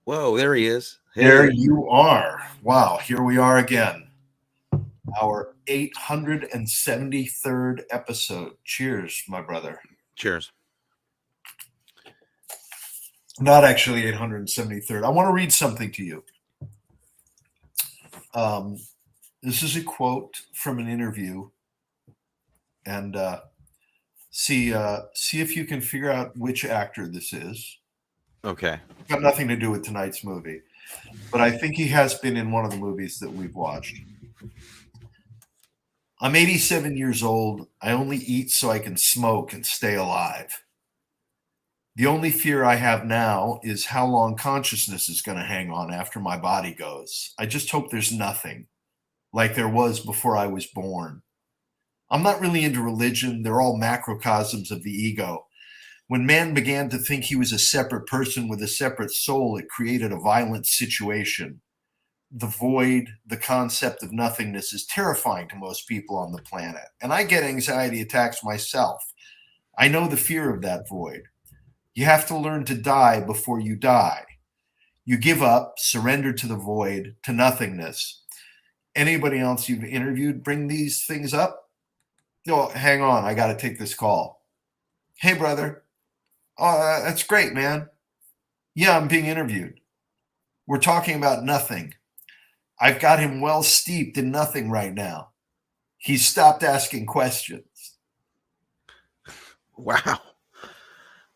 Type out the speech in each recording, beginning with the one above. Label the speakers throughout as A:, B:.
A: Whoa, there he is.
B: There
A: Hey,
B: you are. Wow, here we are again. Our 873rd episode. Cheers, my brother.
A: cheers.
B: Not actually 873rd. I want to read something to you. This is a quote from an interview, and see if you can figure out which actor this is.
A: Okay.
B: Got nothing to do with tonight's movie, but I think he has been in one of the movies that we've watched. I'm 87 years old. I only eat so I can smoke and stay alive. The only fear I have now is how long consciousness is going to hang on after my body goes. I just hope there's nothing, like there was before I was born. I'm not really into religion. They're all macrocosms of the ego. When man began to think he was a separate person with a separate soul, it created a violent situation. The void, the concept of nothingness is terrifying to most people on the planet. And I get anxiety attacks myself. I know the fear of that void. You have to learn to die before you die. You give up, surrender to the void, to nothingness. Anybody else you've interviewed bring these things up? No, hang on. I got to take this call. Hey, brother. Oh, that's great, man. Yeah, I'm being interviewed. We're talking about nothing. I've got him well steeped in nothing right now. He's stopped asking questions.
A: Wow.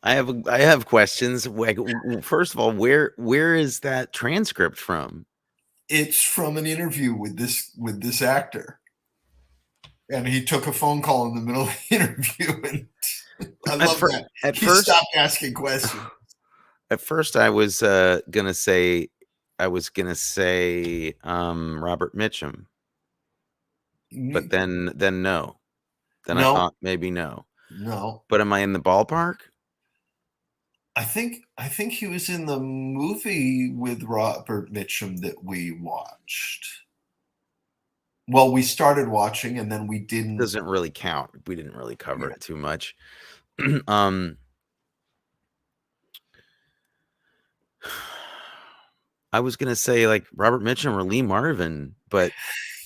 A: I have questions. Like, first of all, where is that transcript from?
B: It's from an interview with this actor. And he took a phone call in the middle of the interview, and I love that. He stopped asking questions.
A: At first, I was gonna say Robert Mitchum, but then no. Then I thought maybe no.
B: No.
A: But am I in the ballpark?
B: I think he was in the movie with Robert Mitchum that we watched. Well, we started watching and then we didn't.
A: Doesn't really count. We didn't really cover it too much. I was gonna say like Robert Mitchum or Lee Marvin, but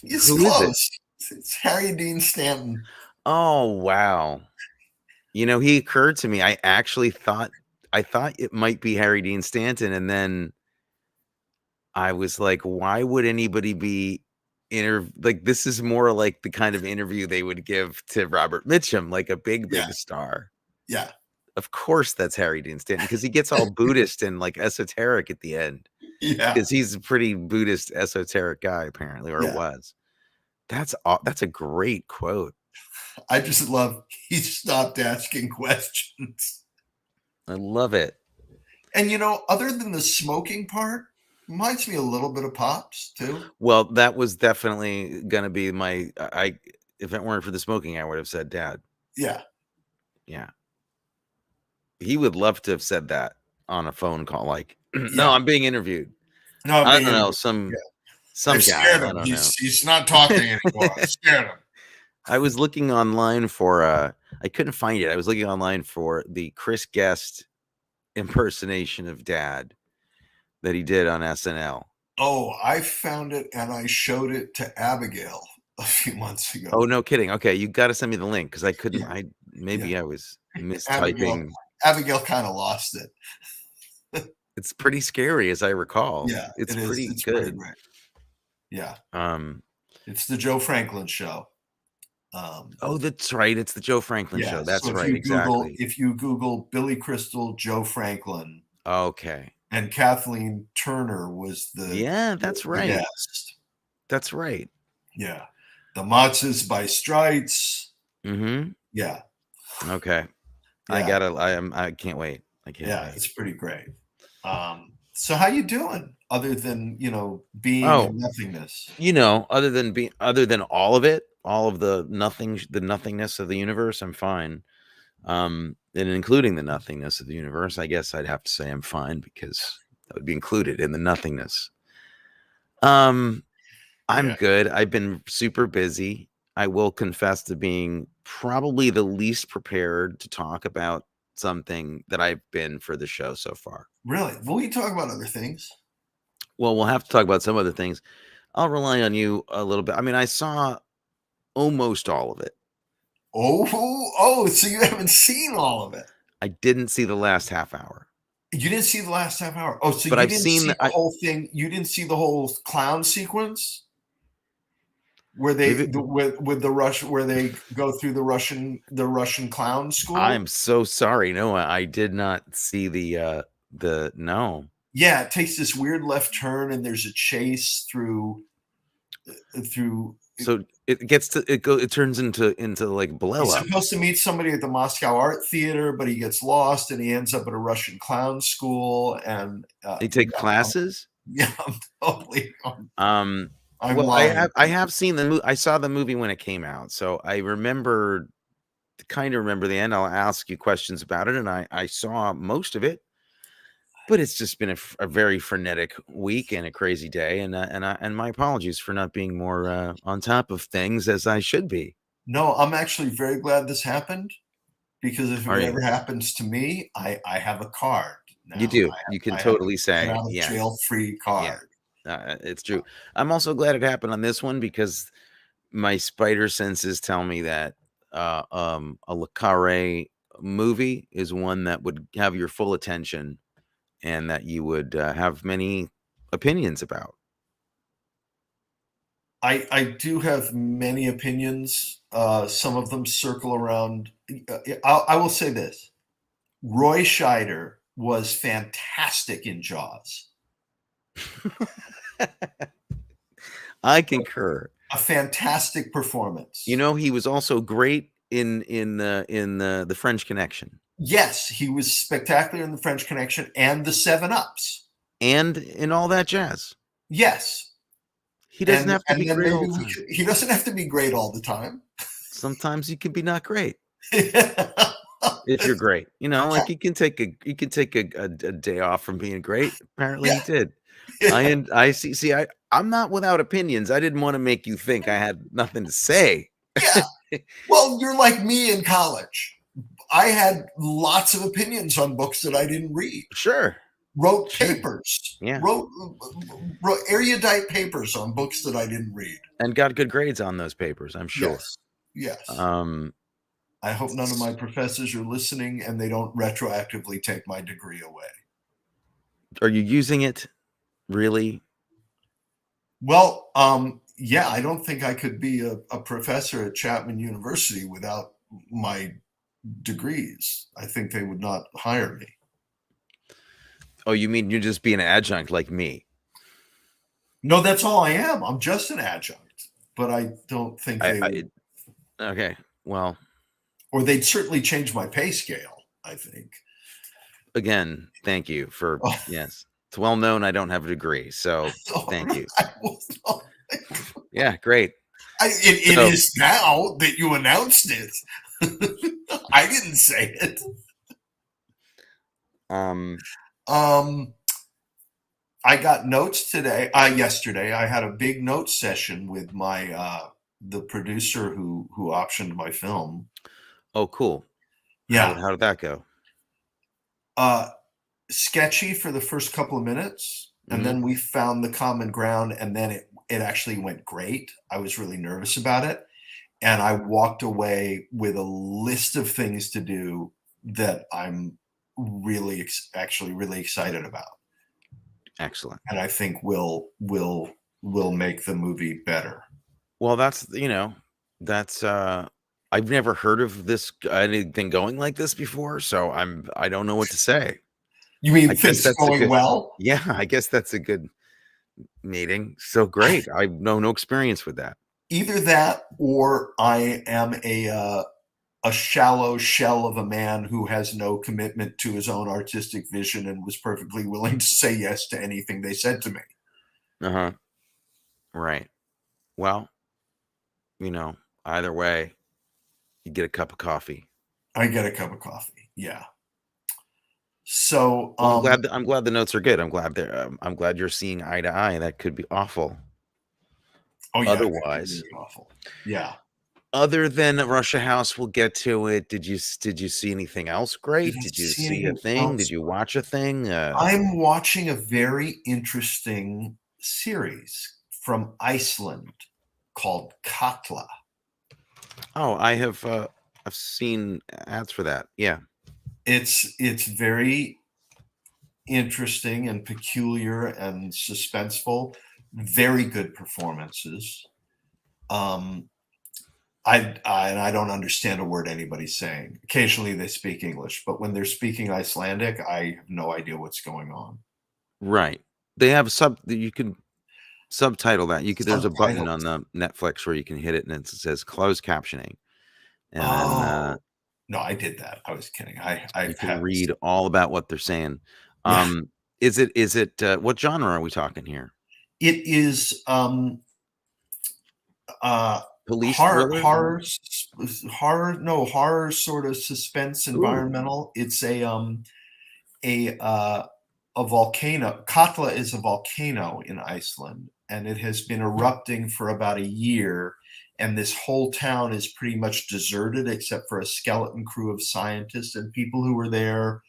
B: it's close. It's Harry Dean Stanton.
A: Oh wow! You know, he occurred to me. I actually thought it might be Harry Dean Stanton, and then I was like, why would anybody be like this is more like the kind of interview they would give to Robert Mitchum, like a big star.
B: Yeah.
A: Of course that's Harry Dean Stanton because he gets all Buddhist and like esoteric at the end.
B: Yeah.
A: Because he's a pretty Buddhist esoteric guy, apparently, or was. That's a great quote.
B: I just love he stopped asking questions.
A: I love it.
B: And you know, other than the smoking part, reminds me a little bit of Pops too.
A: Well, that was definitely gonna be my if it weren't for the smoking, I would have said Dad.
B: Yeah.
A: Yeah. He would love to have said that on a phone call, like, no, I'm being interviewed.
B: No,
A: I don't know, some guy. I don't know.
B: He's not talking anymore. I scared him.
A: I was looking online for I couldn't find it. I was looking online for the Chris Guest impersonation of Dad that he did on SNL.
B: Oh, I found it and I showed it to Abigail a few months ago.
A: Oh, no kidding. Okay, you got to send me the link because I couldn't. I was mistyping.
B: Abigail kind of lost it.
A: It's pretty scary, as I recall.
B: Yeah,
A: it's pretty good.
B: Pretty yeah. It's the Joe Franklin show.
A: Oh, that's right. It's the Joe Franklin show. That's
B: so
A: right. Exactly.
B: If you Google Billy Crystal, Joe Franklin.
A: Okay.
B: And Kathleen Turner was the
A: that's right.
B: guest.
A: That's right.
B: Yeah. The Matzahs by Strites.
A: Mm-hmm.
B: Yeah.
A: Okay. Yeah. I can't wait. I can't wait.
B: It's pretty great. So how you doing other than, being in nothingness?
A: Other than all of it, all of the nothingness of the universe, I'm fine. And including the nothingness of the universe, I guess I'd have to say I'm fine because that would be included in the nothingness. I'm good. I've been super busy. I will confess to being probably the least prepared to talk about something that I've been for the show so far.
B: Really? Well, we can talk about other things.
A: Well, we'll have to talk about some other things. I'll rely on you a little bit. I mean, I saw almost all of it.
B: Oh, so you haven't seen all of it.
A: I didn't see the last half hour.
B: You didn't see the last half hour. Oh, so
A: But
B: you
A: I've
B: didn't
A: seen
B: see
A: the-
B: the whole thing. You didn't see the whole clown sequence where they
A: Maybe-
B: with the Rush where they go through the Russian clown school.
A: I'm so sorry. No, I did not see the no.
B: Yeah, it takes this weird left turn and there's a chase through.
A: So it gets to it turns into like blow
B: He's
A: up.
B: supposed to meet somebody at the Moscow Art Theater, but he gets lost and he ends up at a Russian clown school. And
A: They take classes.
B: Yeah, I'm totally.
A: Well,
B: lying.
A: I have seen the movie. I saw the movie when it came out, so I kind of remember the end. I'll ask you questions about it, and I saw most of it. But it's just been a very frenetic week and a crazy day, and my apologies for not being more on top of things as I should be.
B: No, I'm actually very glad this happened because if it
A: Are you?
B: ever happens to me, I have a card. Now.
A: You do. You can totally say,
B: I have a
A: yeah,
B: jail-free card.
A: it's true. I'm also glad it happened on this one because my spider senses tell me that a Le Carré movie is one that would have your full attention and that you would have many opinions about.
B: I do have many opinions. Some of them circle around. I will say this. Roy Scheider was fantastic in Jaws.
A: I concur.
B: A fantastic performance.
A: You know, he was also great in the French Connection.
B: Yes, he was spectacular in the French Connection and the 7-Ups.
A: And in All That Jazz.
B: Yes.
A: He doesn't have to be great all the time.
B: He doesn't have to be great all the time.
A: Sometimes he can be not great. If you're great, you know, like you can take a day off from being great. Apparently he did. I see. I'm not without opinions. I didn't want to make you think I had nothing to say.
B: Yeah. Well, you're like me in college. I had lots of opinions on books that I didn't read.
A: Sure.
B: Wrote papers.
A: Yeah.
B: Wrote erudite papers on books that I didn't read.
A: And got good grades on those papers, I'm sure.
B: Yes.
A: I
B: hope none of my professors are listening and they don't retroactively take my degree away.
A: Are you using it? Really?
B: Well, yeah, I don't think I could be a professor at Chapman University without my degrees. I think they would not hire me.
A: Oh, you mean you're just being an adjunct like me?
B: No, that's all I am. I'm just an adjunct, but I don't think they would.
A: Okay, well.
B: Or they'd certainly change my pay scale, I think.
A: Again, thank you for, yes. It's well known I don't have a degree, so thank you. Yeah, great.
B: It is now that you announced it. I didn't say it. I got notes today. Yesterday, I had a big note session with my the producer who optioned my film.
A: Oh, cool.
B: Yeah.
A: How did that go?
B: Sketchy for the first couple of minutes, and then we found the common ground, and then it actually went great. I was really nervous about it, and I walked away with a list of things to do that I'm really excited about.
A: Excellent.
B: And I think will make the movie better.
A: Well, that's I've never heard of this anything going like this before, so I don't know what to say.
B: You mean things going well?
A: Yeah, I guess that's a good meeting. So great. I know no experience with that.
B: Either that, or I am a shallow shell of a man who has no commitment to his own artistic vision and was perfectly willing to say yes to anything they said to me.
A: Right. Well, either way, you get a cup of coffee.
B: I get a cup of coffee. Yeah. So
A: I'm glad the notes are good. I'm glad you're seeing eye to eye. That could be awful.
B: Oh yeah.
A: Otherwise,
B: really awful. Yeah.
A: other than Russia House, we'll get to it. Did you see anything else
B: Did
A: great?
B: I
A: Did you
B: see
A: see a
B: anything
A: thing? Did
B: else?
A: you watch a thing?
B: I'm watching a very interesting series from Iceland called Katla.
A: Oh, I have I've seen ads for that. Yeah.
B: It's very interesting and peculiar and suspenseful. Very good performances. I don't understand a word anybody's saying. Occasionally they speak English, but when they're speaking Icelandic, I have no idea what's going on.
A: Right. They have you can subtitle that. You could There's a button on
B: Subtitles.
A: the Netflix where you can hit it and it says closed captioning. And then
B: Oh no, I did that. I was kidding.
A: you
B: I've
A: can
B: had this.
A: read all about what they're saying.
B: Yeah,
A: Is it what genre are we talking here?
B: it is uh
A: Police thriller?
B: horror sort of suspense
A: Ooh.
B: environmental. It's a volcano. Katla is a volcano in Iceland, and it has been erupting for about a year. And this whole town is pretty much deserted, except for a skeleton crew of scientists and people who were there,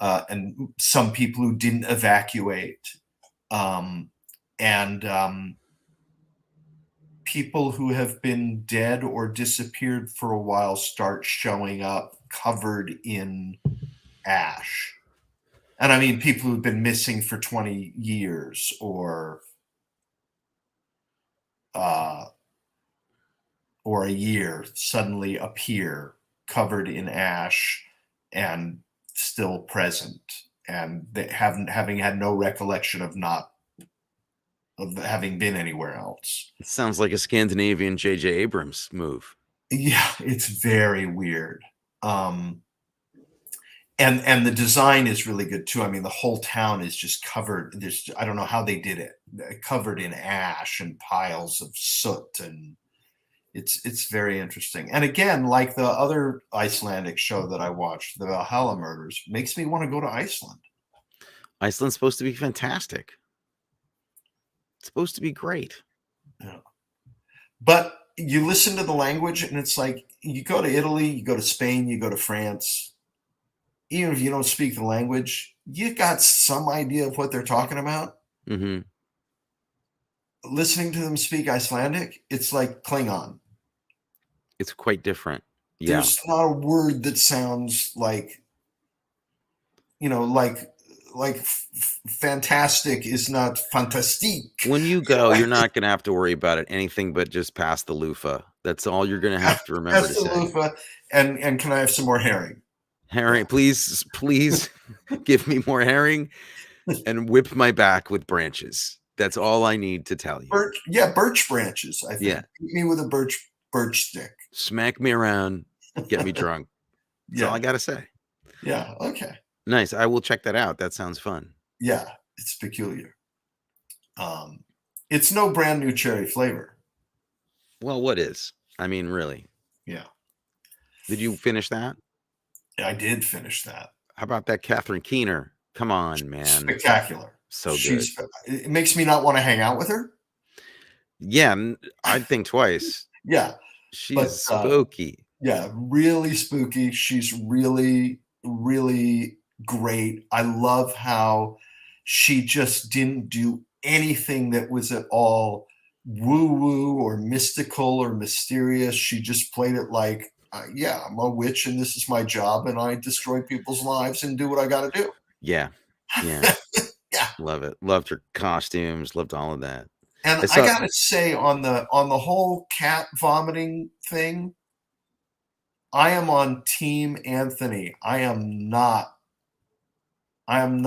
B: and some people who didn't evacuate, and people who have been dead or disappeared for a while start showing up covered in ash. And I mean, people who've been missing for 20 years uh, or a year suddenly appear covered in ash and still present, and they having had no recollection of having been anywhere else.
A: It sounds like a Scandinavian J.J. Abrams move.
B: Yeah, it's very weird. And the design is really good too. I mean, the whole town is just covered. I don't know how they did it, covered in ash and piles of soot, and it's very interesting. And again, like the other Icelandic show that I watched, the Valhalla Murders, makes me want to go to Iceland.
A: Iceland's supposed to be fantastic. It's supposed to be great.
B: Yeah. But you listen to the language, and it's like you go to Italy, you go to Spain, you go to France. Even if you don't speak the language, you got some idea of what they're talking about.
A: Mm-hmm.
B: Listening to them speak Icelandic, it's like Klingon.
A: It's quite different. Yeah.
B: There's not a word that sounds like, fantastic is not fantastique.
A: When you go, you're not going to have to worry about it. Anything but just pass the loofah. That's all you're going to have to remember to say.
B: Loofah, and can I have some more herring?
A: Herring, please give me more herring and whip my back with branches. That's all I need to tell you.
B: Birch branches, I think.
A: Yeah.
B: Hit me with a birch stick.
A: Smack me around, get me drunk. That's all I got to say.
B: Yeah, okay.
A: Nice. I will check that out. That sounds fun.
B: Yeah, it's peculiar. It's no brand new cherry flavor.
A: Well, what is? I mean, really.
B: Yeah.
A: Did you finish that?
B: I did finish that.
A: How about that Catherine Keener? Come on, man.
B: Spectacular.
A: So good.
B: It makes me not want to hang out with her.
A: Yeah, I'd think twice.
B: Yeah.
A: She's spooky.
B: Yeah, really spooky. She's really, really great. I love how she just didn't do anything that was at all woo-woo or mystical or mysterious. She just played it like, I'm a witch and this is my job and I destroy people's lives and do what I got to do.
A: Yeah. Yeah. Love it. Loved her costumes. Loved all of that.
B: And I gotta say, on the whole cat vomiting thing, I am on Team Anthony. I am not on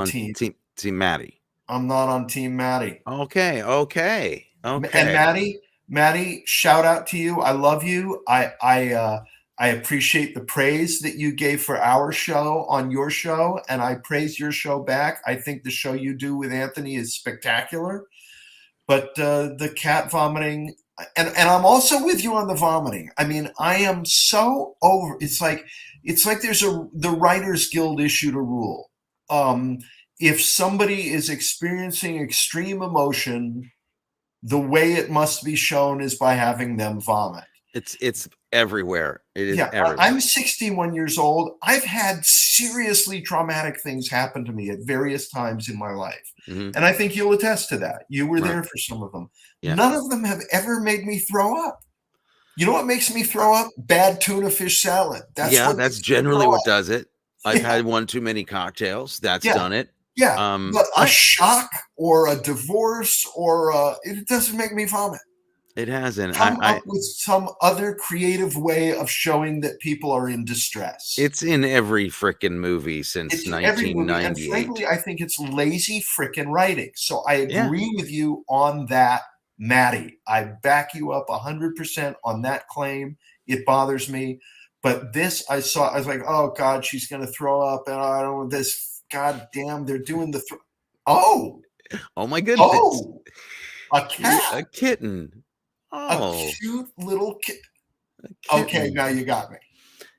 B: Team
A: Maddie.
B: I'm not on Team Maddie.
A: Okay.
B: And Maddie, shout out to you. I love you. I appreciate the praise that you gave for our show on your show, and I praise your show back. I think the show you do with Anthony is spectacular. But the cat vomiting, and I'm also with you on the vomiting. I mean, I am so over. It's like there's the Writers Guild issued a rule. If somebody is experiencing extreme emotion the way it must be shown is by having them vomit.
A: It's everywhere. It is
B: Yeah,
A: everywhere.
B: I'm 61 years old. I've had seriously traumatic things happen to me at various times in my life.
A: Mhm.
B: And I think you'll attest to that. You were
A: Right.
B: there for some of them.
A: Yeah.
B: None of them have ever made me throw up. You know what makes me throw up? Bad tuna fish salad. That's
A: Yeah,
B: what
A: that's
B: makes me
A: generally
B: throw
A: what
B: up.
A: does it. I've
B: Yeah.
A: had one too many cocktails. That's
B: Yeah.
A: done it.
B: Yeah, but a
A: I
B: shock or a divorce or it doesn't make me vomit.
A: it hasn't.
B: Come up with some other creative way of showing that people are in distress.
A: It's in every frickin' movie since
B: It's in every movie, and
A: 1998.
B: frankly, I think it's lazy frickin' writing. So I
A: Yeah.
B: agree with you on that, Maddie. I back you up 100% on that claim. It bothers me. But this, I was like, oh God, she's going to throw up. And I don't know this. God damn, they're doing the
A: Oh my goodness.
B: Oh, a cat.
A: A kitten. Oh.
B: A cute little kitten. Okay, now you got me.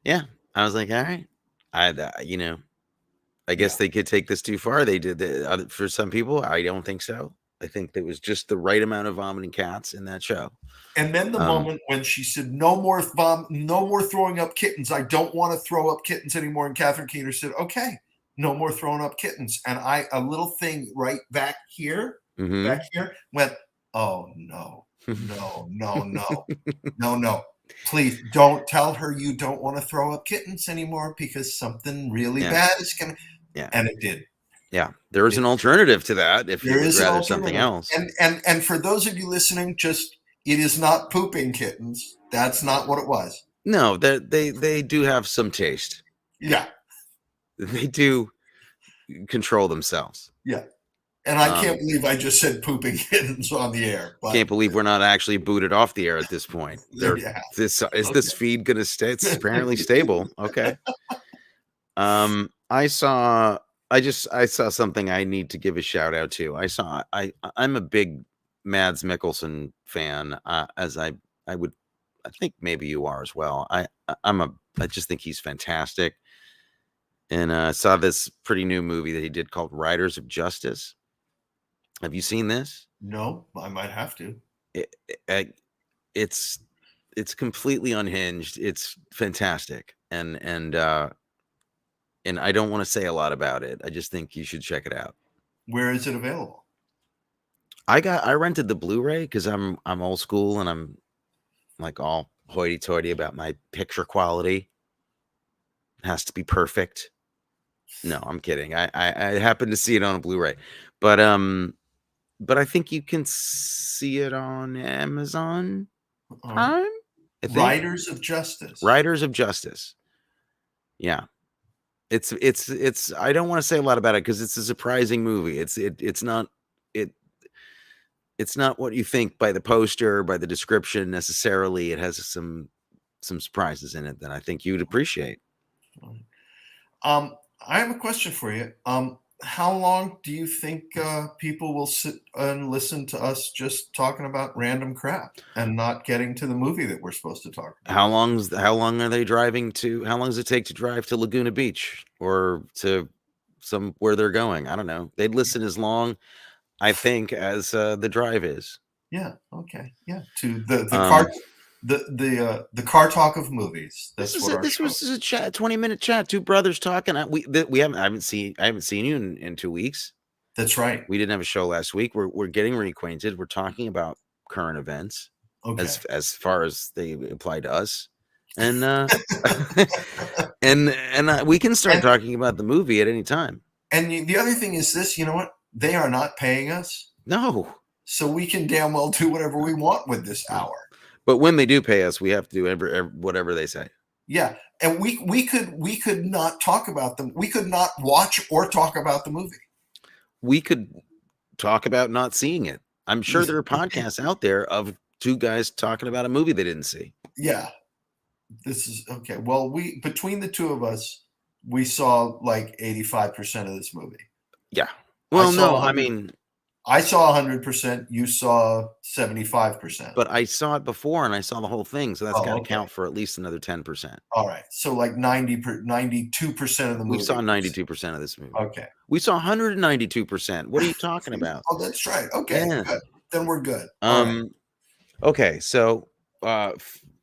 A: Yeah. I was like, all right. I guess they could take this too far. They did for some people. I don't think so. I think there was just the right amount of vomiting cats in that show.
B: And then the moment when she said, no more throwing up kittens. I don't want to throw up kittens anymore. And Catherine Keener said, okay, no more throwing up kittens. And a little thing right back here, went, oh no, no. Please don't tell her you don't want to throw up kittens anymore because something really bad is going to. Yeah. And it did.
A: Yeah, there is an alternative to that if you would rather something else.
B: And for those of you listening, it is not pooping kittens. That's not what it was.
A: No, they do have some taste.
B: Yeah,
A: they do control themselves.
B: Yeah, and I can't believe I just said pooping kittens on the air. But
A: can't believe we're not actually booted off the air at this point. This feed going to stay? It's apparently stable. Okay. I saw something I need to give a shout out to. I'm a big Mads Mikkelsen fan, as I think maybe you are as well. I just think he's fantastic. And I saw this pretty new movie that he did called Riders of Justice. Have you seen this?
B: No, I might have to.
A: It's completely unhinged. It's fantastic. And I don't want to say a lot about it. I just think you should check it out.
B: Where is it available?
A: I rented the Blu-ray because I'm old school and I'm like all hoity-toity about my picture quality. It has to be perfect. No, I'm kidding. I happened to see it on a Blu-ray, but I think you can see it on Amazon Prime.
B: Riders of Justice.
A: Riders of Justice. Yeah. It's I don't want to say a lot about it because it's a surprising movie. It's not what you think by the poster, by the description necessarily. It has some surprises in it that I think you'd appreciate.
B: I have a question for you. How long do you think people will sit and listen to us just talking about random crap and not getting to the movie that we're supposed to talk about?
A: How long are they driving to? How long does it take to drive to Laguna Beach or to where they're going? I don't know. They'd listen as long, I think, as the drive is.
B: Yeah. Okay. Yeah. To the car. The car talk of movies. This
A: was a chat, 20-minute chat. Two brothers talking. I haven't seen you in 2 weeks.
B: That's right.
A: We didn't have a show last week. We're getting reacquainted. We're talking about current events, as far as they apply to us, and and we can start talking about the movie at any time. And
B: the other thing is this. You know what? They are not paying us.
A: No.
B: So we can damn well do whatever we want with this hour.
A: But when they do pay us, we have to do whatever they say.
B: Yeah, and we could not talk about them. We could not watch or talk about the movie.
A: We could talk about not seeing it. I'm sure there are podcasts out there of two guys talking about a movie they didn't see.
B: Yeah, this is okay. Well, between the two of us, we saw like 85% of this movie.
A: Yeah. Well, I saw
B: 100%. You saw 75%.
A: But I saw it before, and I saw the whole thing, so that's got to count for at least another 10%.
B: All right, so like 92% of the movie.
A: We saw 92% of this movie.
B: Okay.
A: We saw 192%. What are you talking about?
B: Oh, that's right. Okay. Yeah. Then we're good. All right.
A: Okay, so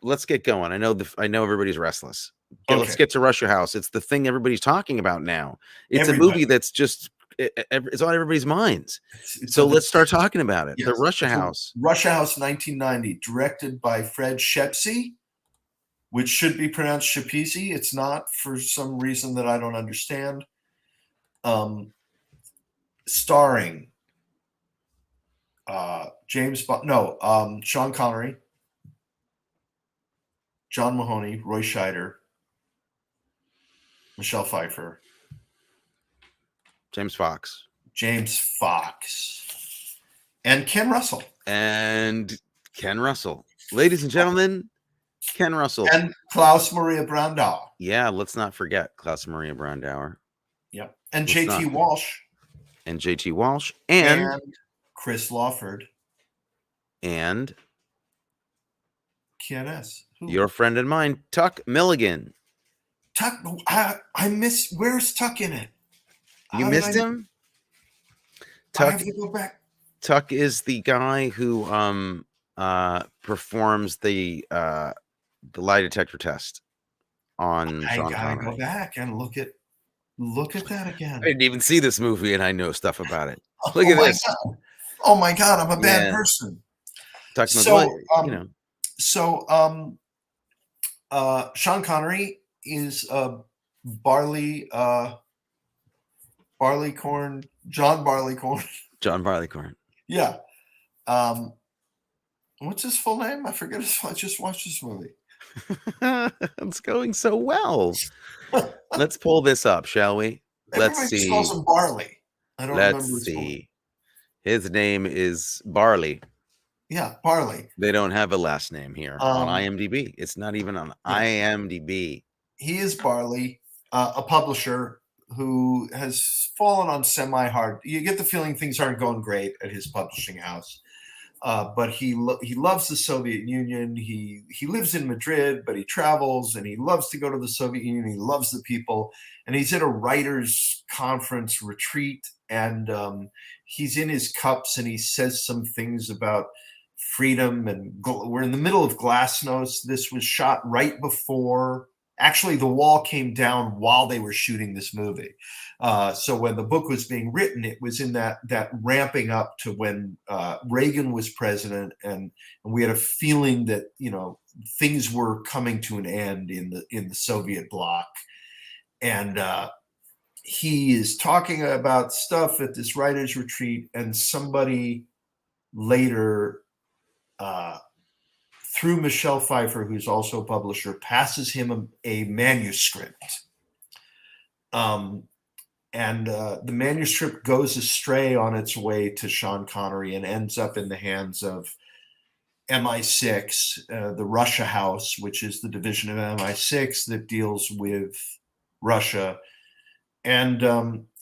A: let's get going. I know everybody's restless. Let's
B: Okay.
A: get to Russia House. It's the thing everybody's talking about now. It's a
B: Everybody.
A: movie that's just it's on everybody's minds.
B: It's
A: So
B: on the
A: let's start talking about it. The
B: yes.
A: Russia
B: So
A: House.
B: Russia House 1990, directed by Fred Schepisi, which should be pronounced Schepisi. It's not for some reason that I don't understand. Starring James Bond, no, Sean Connery, John Mahoney, Roy Scheider, Michelle Pfeiffer,
A: James Fox,
B: and Ken Russell.
A: Ladies and gentlemen, Ken Russell.
B: And Klaus Maria Brandauer.
A: Yeah, let's not forget Klaus Maria Brandauer.
B: Yep. And JT Walsh.
A: And JT Walsh. And
B: Chris Lawford.
A: And
B: KNS.
A: Your friend and mine, Tuck Milligan.
B: Tuck, where's Tuck in it?
A: You missed him?
B: Tuck, I have to go back.
A: Tuck is the guy who performs the lie detector test on Sean Connery.
B: I gotta go back and look at that again.
A: I didn't even see this movie and I know stuff about it. Look at this.
B: God. Oh my God, I'm a bad person.
A: Tuck
B: Sean Connery is John Barleycorn.
A: John Barleycorn.
B: Yeah. What's his full name? I forget I just watched this movie.
A: It's going so well. Let's pull this up, shall we?
B: Everybody just calls him Barley. I don't remember his
A: see. His name is Barley.
B: Yeah, Barley.
A: They don't have a last name here on IMDb. It's not even on IMDb.
B: He is Barley, a publisher who has fallen on semi-hard. You get the feeling things aren't going great at his publishing house. But he loves the Soviet Union. He lives in Madrid, but he travels and he loves to go to the Soviet Union. He loves the people, and he's at a writers' conference retreat, and he's in his cups, and he says some things about freedom. And we're in the middle of Glasnost. This was shot right before. Actually, the wall came down while they were shooting this movie. So when the book was being written, it was in that ramping up to when Reagan was president, and we had a feeling that things were coming to an end in the Soviet bloc. And he is talking about stuff at this writers' retreat, and somebody later, through Michelle Pfeiffer, who's also a publisher, passes him a manuscript. And the manuscript goes astray on its way to Sean Connery and ends up in the hands of MI6, the Russia House, which is the division of MI6 that deals with Russia. And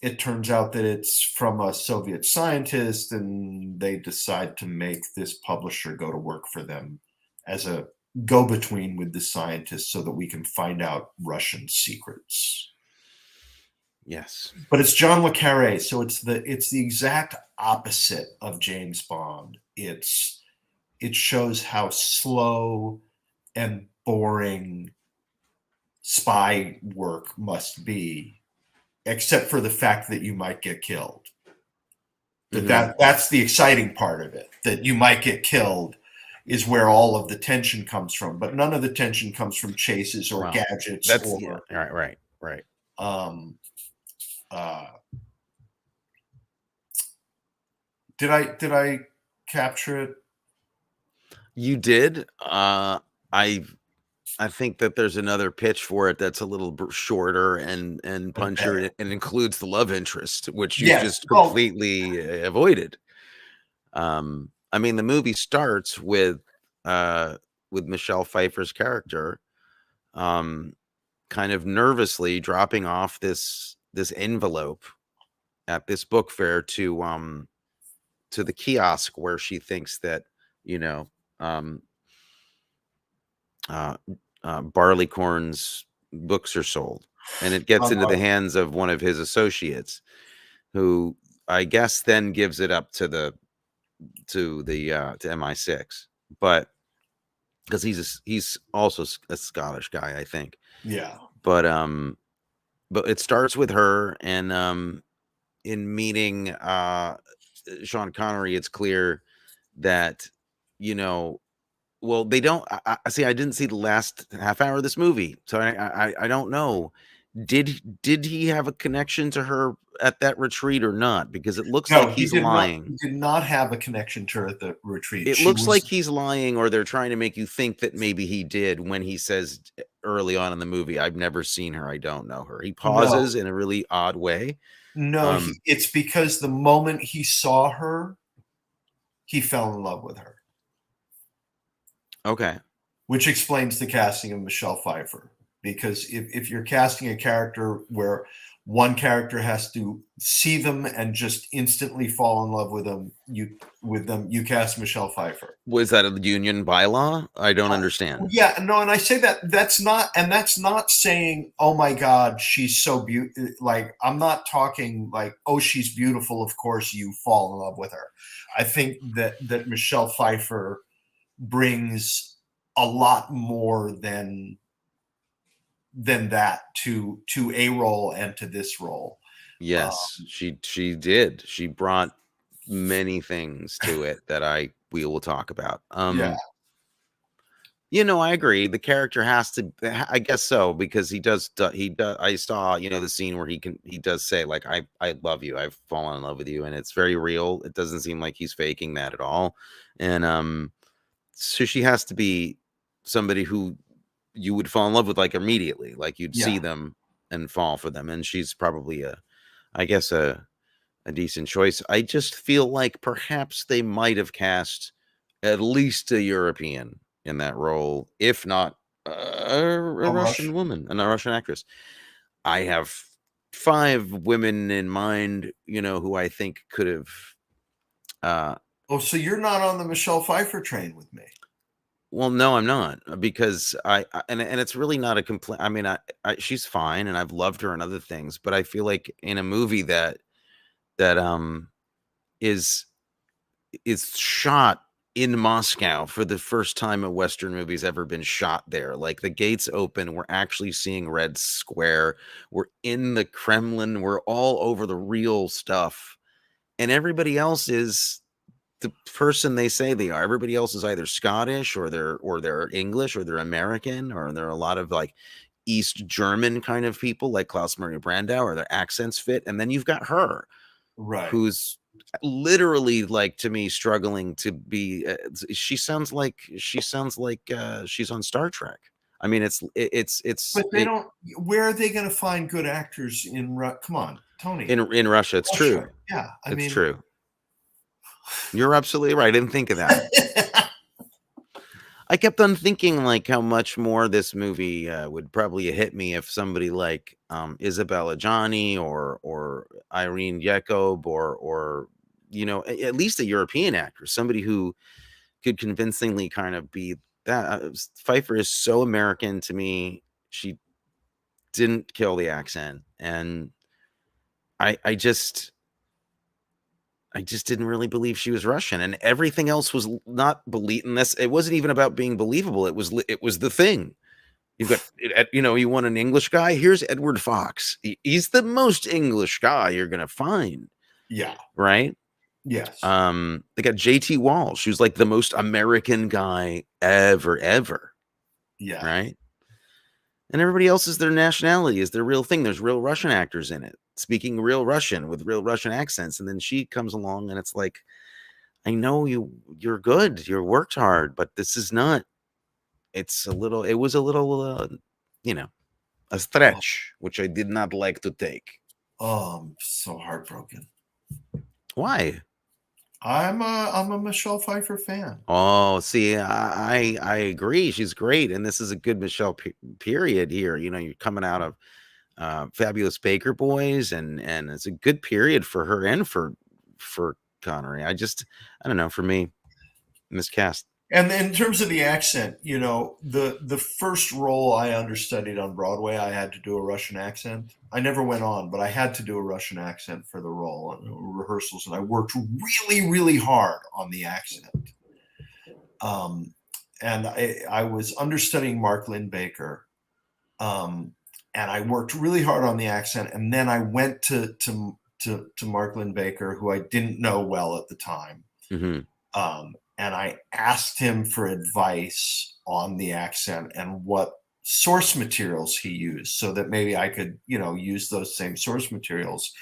B: it turns out that it's from a Soviet scientist, and they decide to make this publisher go to work for them as a go-between with the scientists so that we can find out Russian secrets.
A: Yes.
B: But it's John le Carré, so it's the exact opposite of James Bond. It shows how slow and boring spy work must be, except for the fact that you might get killed. That's the exciting part of it, that you might get killed is where all of the tension comes from, but none of the tension comes from chases or gadgets.
A: Right.
B: Did I capture it?
A: You did. I think that there's another pitch for it that's a little shorter and punchier and includes the love interest, which you just completely avoided. I mean, the movie starts with Michelle Pfeiffer's character, kind of nervously dropping off this envelope at this book fair to the kiosk where she thinks that Barleycorn's books are sold, and it gets into the hands of one of his associates, who I guess then gives it up to the to MI6, but because he's also a Scottish guy, I think.
B: Yeah.
A: But it starts with her, and in meeting Sean Connery, it's clear that, you know, well, they don't. I see. I didn't see the last half hour of this movie, so I don't know. Did he have a connection to her at that retreat or not? Because it looks
B: No,
A: like
B: he
A: he's
B: did not.
A: lying.
B: He did not have a connection to her at the retreat.
A: It
B: She
A: looks like
B: was
A: he's lying, or they're trying to make you think that maybe he did when he says early on in the movie, "I've never seen her. I don't know her." He
B: no,
A: pauses in a really odd way.
B: no.
A: Um,
B: It's because the moment he saw her, he fell in love with her,
A: okay.
B: which explains the casting of Michelle Pfeiffer. Because if you're casting a character where one character has to see them and just instantly fall in love with them, you cast Michelle Pfeiffer.
A: Was that a union bylaw? I don't understand.
B: Yeah, no, and I say that's not saying, oh my God, she's so beautiful. Like, I'm not talking like, oh, she's beautiful, of course you fall in love with her. I think that Michelle Pfeiffer brings a lot more than that to a role and to this role.
A: Yes, she did. She brought many things to it that we will talk about.
B: Yeah,
A: You know, I agree. The character has to. I guess so, because he does. I saw, the scene where he does say, like, I love you. I've fallen in love with you, and it's very real. It doesn't seem like he's faking that at all. And so she has to be somebody who you would fall in love with, like, immediately. Like, you'd see
B: yeah.
A: them and fall for them. And she's probably I guess a decent choice. I just feel like perhaps they might have cast at least a European in that role, if not a
B: A
A: Russian
B: Rush.
A: woman and a Russian actress. I have 5 women in mind, who I think could have.
B: Oh, so you're not on the Michelle Pfeiffer train with me?
A: Well, no, I'm not, because and it's really not a complaint. I mean, she's fine, and I've loved her and other things, but I feel like in a movie that is is shot in Moscow for the first time a Western movie's ever been shot there. Like, the gates open, we're actually seeing Red Square, we're in the Kremlin, we're all over the real stuff, and everybody else is the person they say they are. Everybody else is either Scottish, or they're English, or they're American, or there are a lot of, like, East German kind of people like Klaus Maria Brandau, or their accents fit, and then you've got her,
B: Right.
A: who's literally, like, to me, struggling to be. She sounds like she's on Star Trek. I mean,
B: But they don't. Where are they going to find good actors in? Come on, Tony.
A: in Russia. It's
B: Russia.
A: true.
B: Yeah, I
A: It's
B: mean,
A: true. You're absolutely right. I didn't think of that. I kept on thinking, like, how much more this movie would probably hit me if somebody like Isabella Johnny, or Irene Yacob, or at least a European actress, somebody who could convincingly kind of be that. Pfeiffer is so American to me. She didn't kill the accent, and I just didn't really believe she was Russian, and everything else was not believing this. It wasn't even about being believable. It was the thing. You've got, you want an English guy? Here's Edward Fox. He's the most English guy you're gonna find,
B: yeah,
A: right?
B: yes.
A: They got JT Walsh, who's like the most American guy ever,
B: Yeah.
A: right? And everybody else is their nationality, is their real thing. There's real Russian actors in it, speaking real Russian with real Russian accents. And then she comes along, and it's like, I know you're good, you worked hard, but this is not. It was a little, you know, a
B: Oh,
A: stretch, which I did not like to take.
B: I'm so heartbroken.
A: Why?
B: I'm a Michelle Pfeiffer fan.
A: Oh, see, I agree. She's great, and this is a good Michelle period here. You're coming out of Fabulous Baker Boys, and it's a good period for her and for Connery. I don't know. For me, miscast.
B: And in terms of the accent, the first role I understudied on Broadway, I had to do a Russian accent. I never went on, but I had to do a Russian accent for the role and rehearsals, and I worked really, really hard on the accent. And I was understudying Mark Lynn Baker, and I worked really hard on the accent. And then I went to Mark Lynn Baker, who I didn't know well at the time.
A: Mm-hmm.
B: And I asked him for advice on the accent and what source materials he used, so that maybe I could, use those same source materials.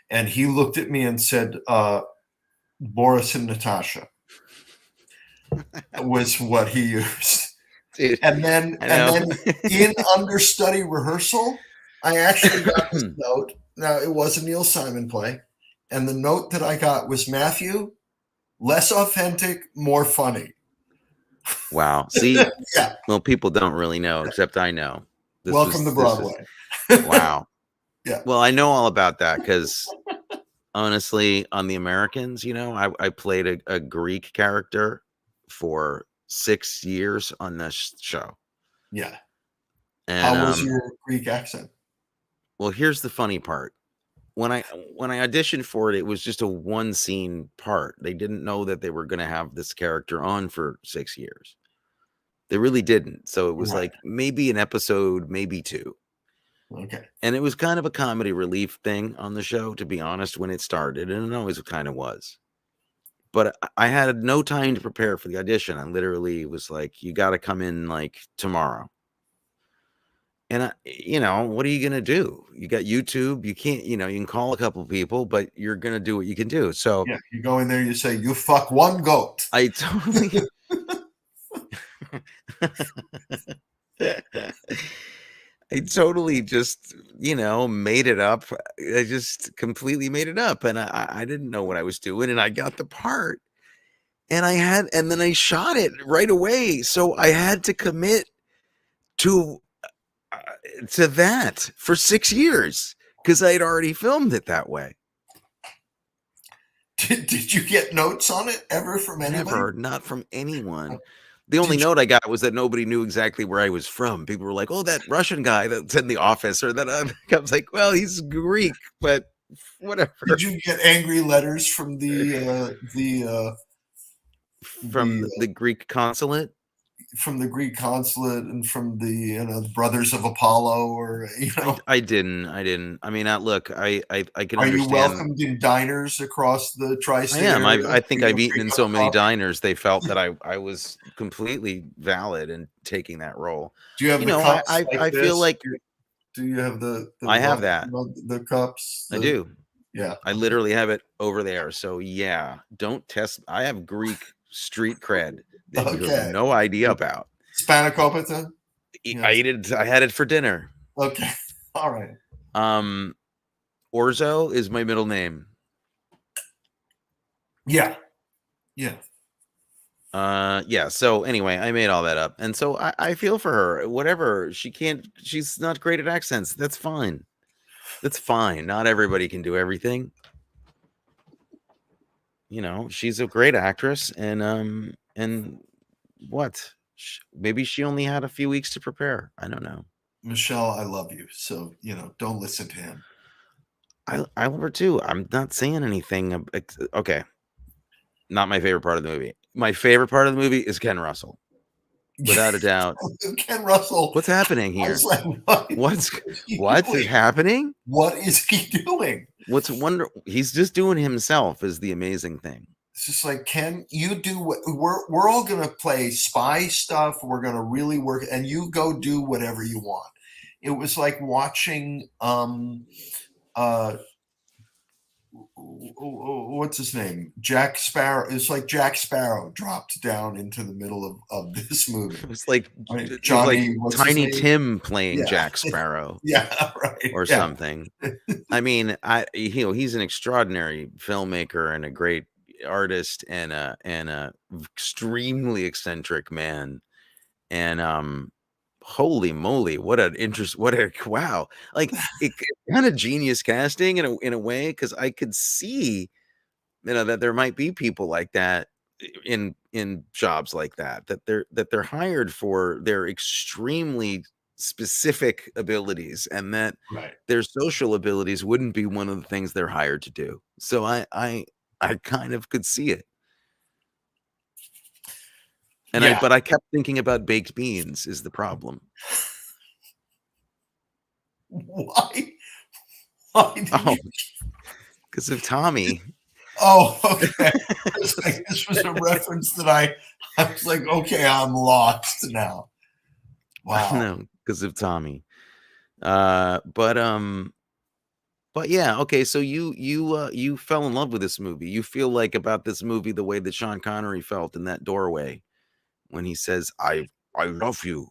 B: And he looked at me and said, Boris and Natasha was what he used.
A: Dude,
B: and then in understudy rehearsal, I actually got this note. Now, it was a Neil Simon play, and the note that I got was, Matthew, less authentic, more funny.
A: Wow. See,
B: yeah.
A: Well, people don't really know, except I know.
B: Welcome to Broadway.
A: Wow.
B: Yeah.
A: Well, I know all about that because honestly, on The Americans, I played a Greek character for 6 years on this show.
B: Yeah.
A: And,
B: how was your Greek accent?
A: Well, here's the funny part. When I auditioned for it, it was just a one scene part. They didn't know that they were going to have this character on for 6 years. They really didn't. So it was like maybe an episode, maybe two.
B: Okay.
A: And it was kind of a comedy relief thing on the show, to be honest, when it started. And it always kind of was. But I had no time to prepare for the audition. I literally was like, you got to come in like tomorrow. And, what are you going to do? You got YouTube. You can't, you can call a couple people, but you're going to do what you can do. So
B: yeah, you go in there, you say, you fuck one goat.
A: I totally... I totally just, made it up. I just completely made it up. And I didn't know what I was doing. And I got the part. And then I shot it right away. So I had to commit to that for 6 years because I had already filmed it that way.
B: Did you get notes on it ever from anybody?
A: Never, not from anyone. The only note I got was that nobody knew exactly where I was from. People were like, "Oh, that Russian guy that's in the office," or that I was like, "Well, he's Greek, but whatever."
B: Did you get angry letters from the
A: Greek consulate?
B: From the Greek consulate and from the Brothers of Apollo, or
A: I didn't. I mean, look, I can understand.
B: Are you welcomed in diners across the tri-state
A: I am.
B: area?
A: I think I've eaten in so many diners. They felt that I was completely valid in taking that role.
B: Do you have the cups?
A: I feel like.
B: Do you have the
A: I have that.
B: The cups.
A: I do.
B: Yeah.
A: I literally have it over there. So yeah, don't test. I have Greek street cred that you have no idea about.
B: Spanakopita?
A: I ate it. I had it for dinner.
B: Okay. All right.
A: Orzo is my middle name.
B: Yeah. Yeah.
A: Yeah. So anyway, I made all that up. And so I feel for her. Whatever. She's not great at accents. That's fine. That's fine. Not everybody can do everything. She's a great actress, and what? Maybe she only had a few weeks to prepare. I don't know.
B: Michelle, I love you. So, don't listen to him.
A: I love her too. I'm not saying anything. Okay. Not my favorite part of the movie. My favorite part of the movie is Ken Russell. Without a doubt.
B: Ken Russell.
A: What's happening here?
B: Like,
A: what's happening?
B: What is he doing?
A: He's just doing himself is the amazing thing.
B: It's just like, Ken, you do what we're all going to play spy stuff. We're going to really work, and you go do whatever you want. It was like watching, what's his name? Jack Sparrow. It's like Jack Sparrow dropped down into the middle of this movie.
A: It was like
B: Johnny,
A: Tiny Tim playing Jack Sparrow.
B: Yeah, right.
A: Or something. I mean, he's an extraordinary filmmaker and a great artist and a extremely eccentric man. And holy moly, what a wow. Like it kind of genius casting in a way, because I could see that there might be people like that in in jobs like that they're hired for their extremely specific abilities, and that
B: Right.
A: their social abilities wouldn't be one of the things they're hired to do. So I kind of could see it. And
B: Yeah.
A: I kept thinking about baked beans is the problem.
B: Why? Why did
A: Oh,
B: you?
A: because of Tommy.
B: Oh, okay. I was like, this was a reference that I was like, okay, I'm lost now. Wow.
A: No, because of Tommy. Uh, but um, but yeah, okay. So you fell in love with this movie. You feel like about this movie the way that Sean Connery felt in that doorway when he says, I love you."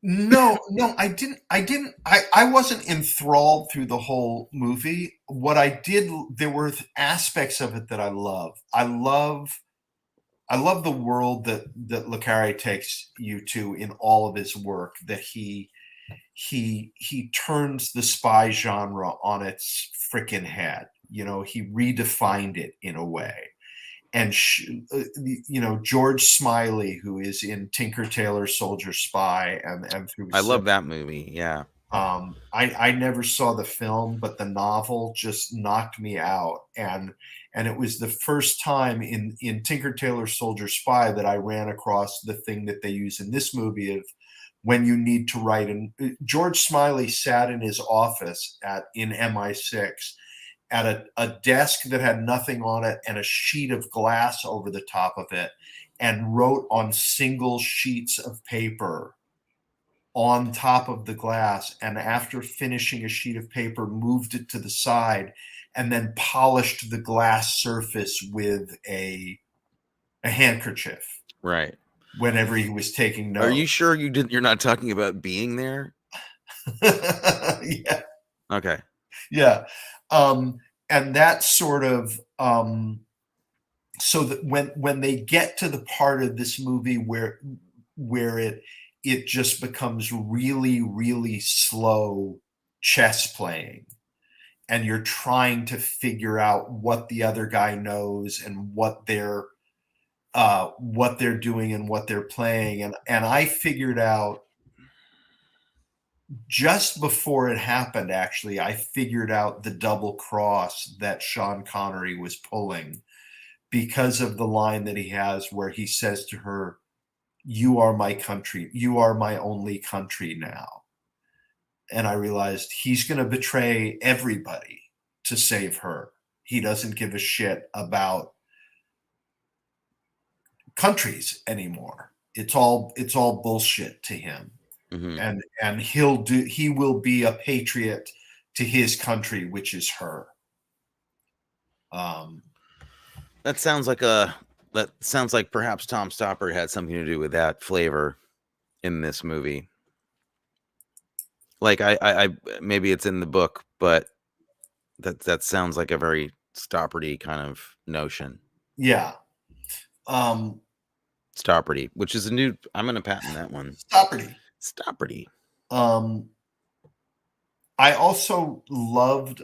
B: No, no, I wasn't enthralled through the whole movie. What I did, there were aspects of it that I love. I love the world that le Carré takes you to in all of his work, that he turns the spy genre on its freaking head. You know, he redefined it in a way. And George Smiley, who is in Tinker Tailor Soldier Spy and through
A: I love that movie. Yeah.
B: I never saw the film, but the novel just knocked me out. And it was the first time in Tinker Tailor Soldier Spy that I ran across the thing that they use in this movie of when you need to write. And George Smiley sat in his office in MI6 at a desk that had nothing on it and a sheet of glass over the top of it, and wrote on single sheets of paper on top of the glass, and after finishing a sheet of paper moved it to the side and then polished the glass surface with a handkerchief
A: Right.
B: whenever he was taking
A: Are you
B: notes.
A: sure you're not talking about Being There?
B: Yeah,
A: Okay.
B: yeah. And that sort of so that when they get to the part of this movie where it just becomes really, really slow chess playing, and you're trying to figure out what the other guy knows and what they're doing and what they're playing. And I figured out just before it happened, actually, I figured out the double cross that Sean Connery was pulling, because of the line that he has where he says to her, "You are my country. You are my only country now." And I realized he's going to betray everybody to save her. He doesn't give a shit about countries anymore. It's all bullshit to him.
A: Hmm.
B: And he will be a patriot to his country, which is her. Um,
A: That sounds like perhaps Tom Stoppard had something to do with that flavor in this movie. Like I maybe it's in the book, but that sounds like a very Stoppardy kind of notion.
B: yeah. Um,
A: Stoppardy, which is a new. I'm going to patent that one.
B: Stoppardy.
A: Stoppardy.
B: Um, I also loved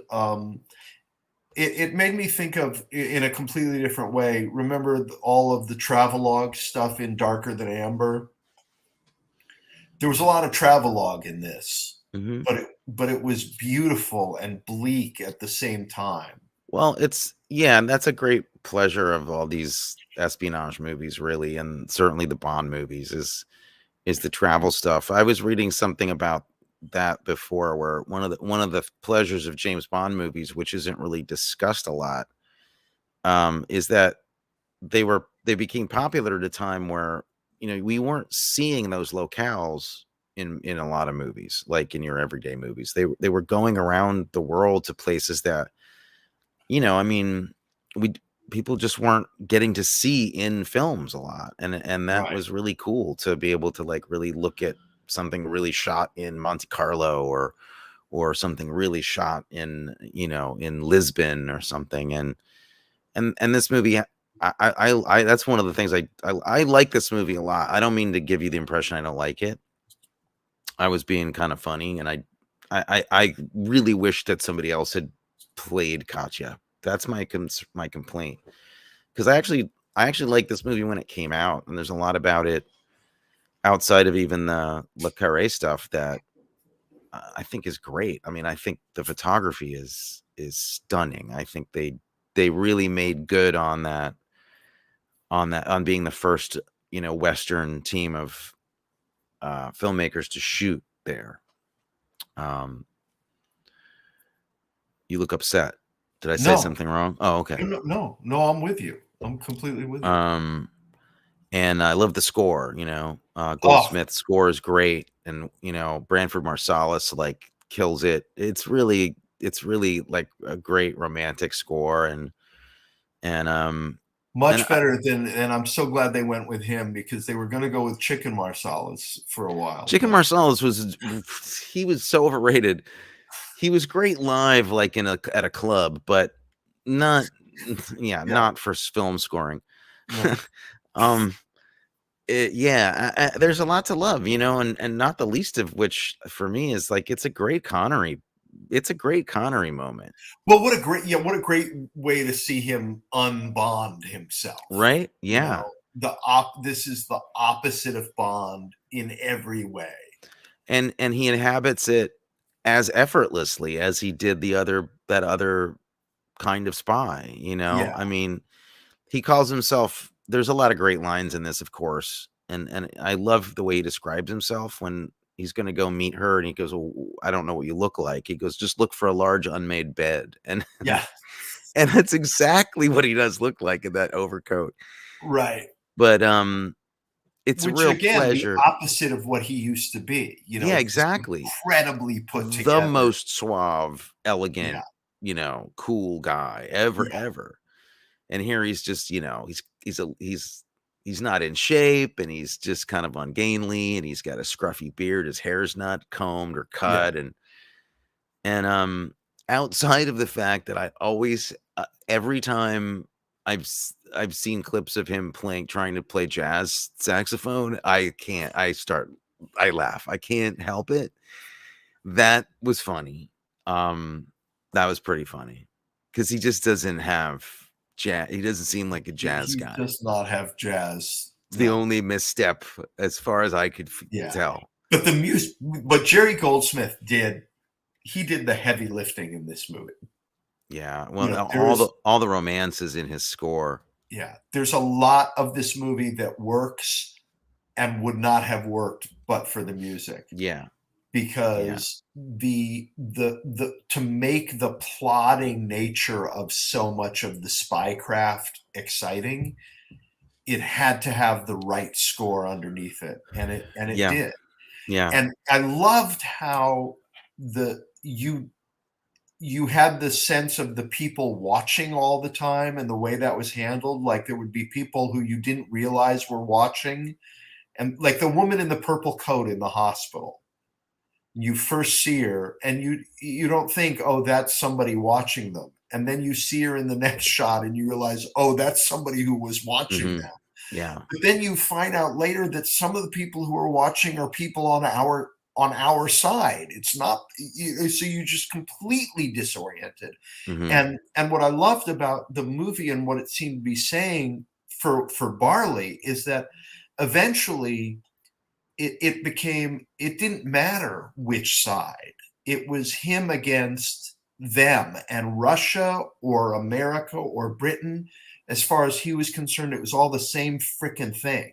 B: it made me think of, in a completely different way. Remember all of the travelogue stuff in Darker Than Amber? There was a lot of travelogue in this,
A: Hmm.
B: but it was beautiful and bleak at the same time.
A: Well, and that's a great pleasure of all these espionage movies, really, and certainly the Bond movies is the travel stuff. I was reading something about that before, where one of the pleasures of James Bond movies, which isn't really discussed a lot, is that they became popular at a time where we weren't seeing those locales in a lot of movies, like in your everyday movies. They were going around the world to places that I mean, we people just weren't getting to see in films a lot, and that
B: Right.
A: was really cool to be able to like really look at something really shot in Monte Carlo, or something really shot in in Lisbon or something. And this movie, I that's one of the things I like this movie a lot. I don't mean to give you the impression I don't like it. I was being kind of funny, and I really wish that somebody else had played Katya. That's my complaint, because I actually liked this movie when it came out, and there's a lot about it outside of even the Le Carré stuff that I think is great. I mean, I think the photography is stunning. I think they really made good on that on being the first, you know, Western team of filmmakers to shoot there. You look upset. Did I say
B: No,
A: something wrong? Oh, okay.
B: no, I'm with you. I'm completely with you.
A: And I love the score, you know.
B: Oh,
A: Goldsmith's score is great, and you know, Branford Marsalis like kills it. It's really like a great romantic score, and and
B: much better than, and I'm so glad they went with him because they were going to go with Chicken Marsalis for a while.
A: Chicken Marsalis he was so overrated. He was great live, like at a club, but not, yeah, not for film scoring.
B: No.
A: There's a lot to love, you know, and not the least of which for me is like it's a great Connery moment,
B: Well, what a great way to see him unbond himself,
A: right?
B: you
A: Yeah,
B: know, this is the opposite of Bond in every way.
A: and he inhabits it as effortlessly as he did that other kind of spy, you know.
B: Yeah,
A: I mean, he calls himself, there's a lot of great lines in this, of course, and I love the way he describes himself when he's going to go meet her, and he goes, well, I don't know what you look like. He goes, just look for a large unmade bed. And
B: yeah,
A: and that's exactly what he does look like in that overcoat.
B: right.
A: But it's a
B: Which
A: real
B: again, the
A: pleasure.
B: opposite of what he used to be. You know,
A: Yeah,
B: he's
A: exactly.
B: incredibly put
A: The
B: together.
A: most suave,
B: Yeah,
A: elegant, you know, cool guy
B: yeah,
A: ever. And here he's just, you know, he's not in shape, and he's just kind of ungainly, and he's got a scruffy beard. His hair's not combed or
B: yeah,
A: cut, and outside of the fact that I always every time I've seen clips of him trying to play jazz saxophone, I laugh. I can't help it. That was funny. That was pretty funny because he just doesn't have jazz. He doesn't seem like a jazz
B: he
A: guy.
B: does not have jazz.
A: It's the
B: No,
A: only misstep as far as I could
B: yeah.
A: tell.
B: But the music, what Jerry Goldsmith did, he did the heavy lifting in this movie.
A: Yeah,
B: You
A: well,
B: know, there's
A: all the romances in his score.
B: there's a lot of this movie that works and would not have worked but for the music,
A: Yeah, yeah,
B: because the to make the plotting nature of so much of the spycraft exciting, it had to have the right score underneath it, and it
A: yeah,
B: did.
A: yeah,
B: And I loved how the you had the sense of the people watching all the time, and the way that was handled. Like there would be people who you didn't realize were watching, and like the woman in the purple coat in the hospital, you first see her and you don't think, oh, that's somebody watching them, and then you see her in the next shot and you realize, oh, that's somebody who was watching
A: hmm
B: them.
A: yeah,
B: But then you find out later that some of the people who are watching are people on our side. It's not, so you just completely disoriented.
A: hmm
B: And what I loved about the movie and what it seemed to be saying for Barley is that eventually it didn't matter which side. It was him against them, and Russia or America or Britain. As far as he was concerned, it was all the same freaking thing.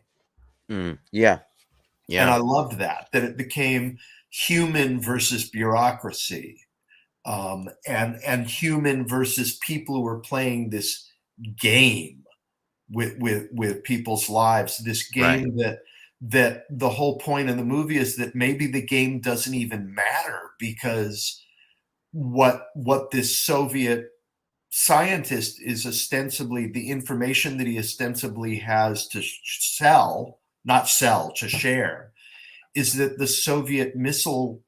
A: yeah,
B: And
A: yeah,
B: I loved that it became human versus bureaucracy, and human versus people who are playing this game with people's lives. This
A: right,
B: game that the whole point of the movie is that maybe the game doesn't even matter, because what this Soviet scientist is ostensibly, the information that he ostensibly has to sell, not sell, to share, is that the Soviet missile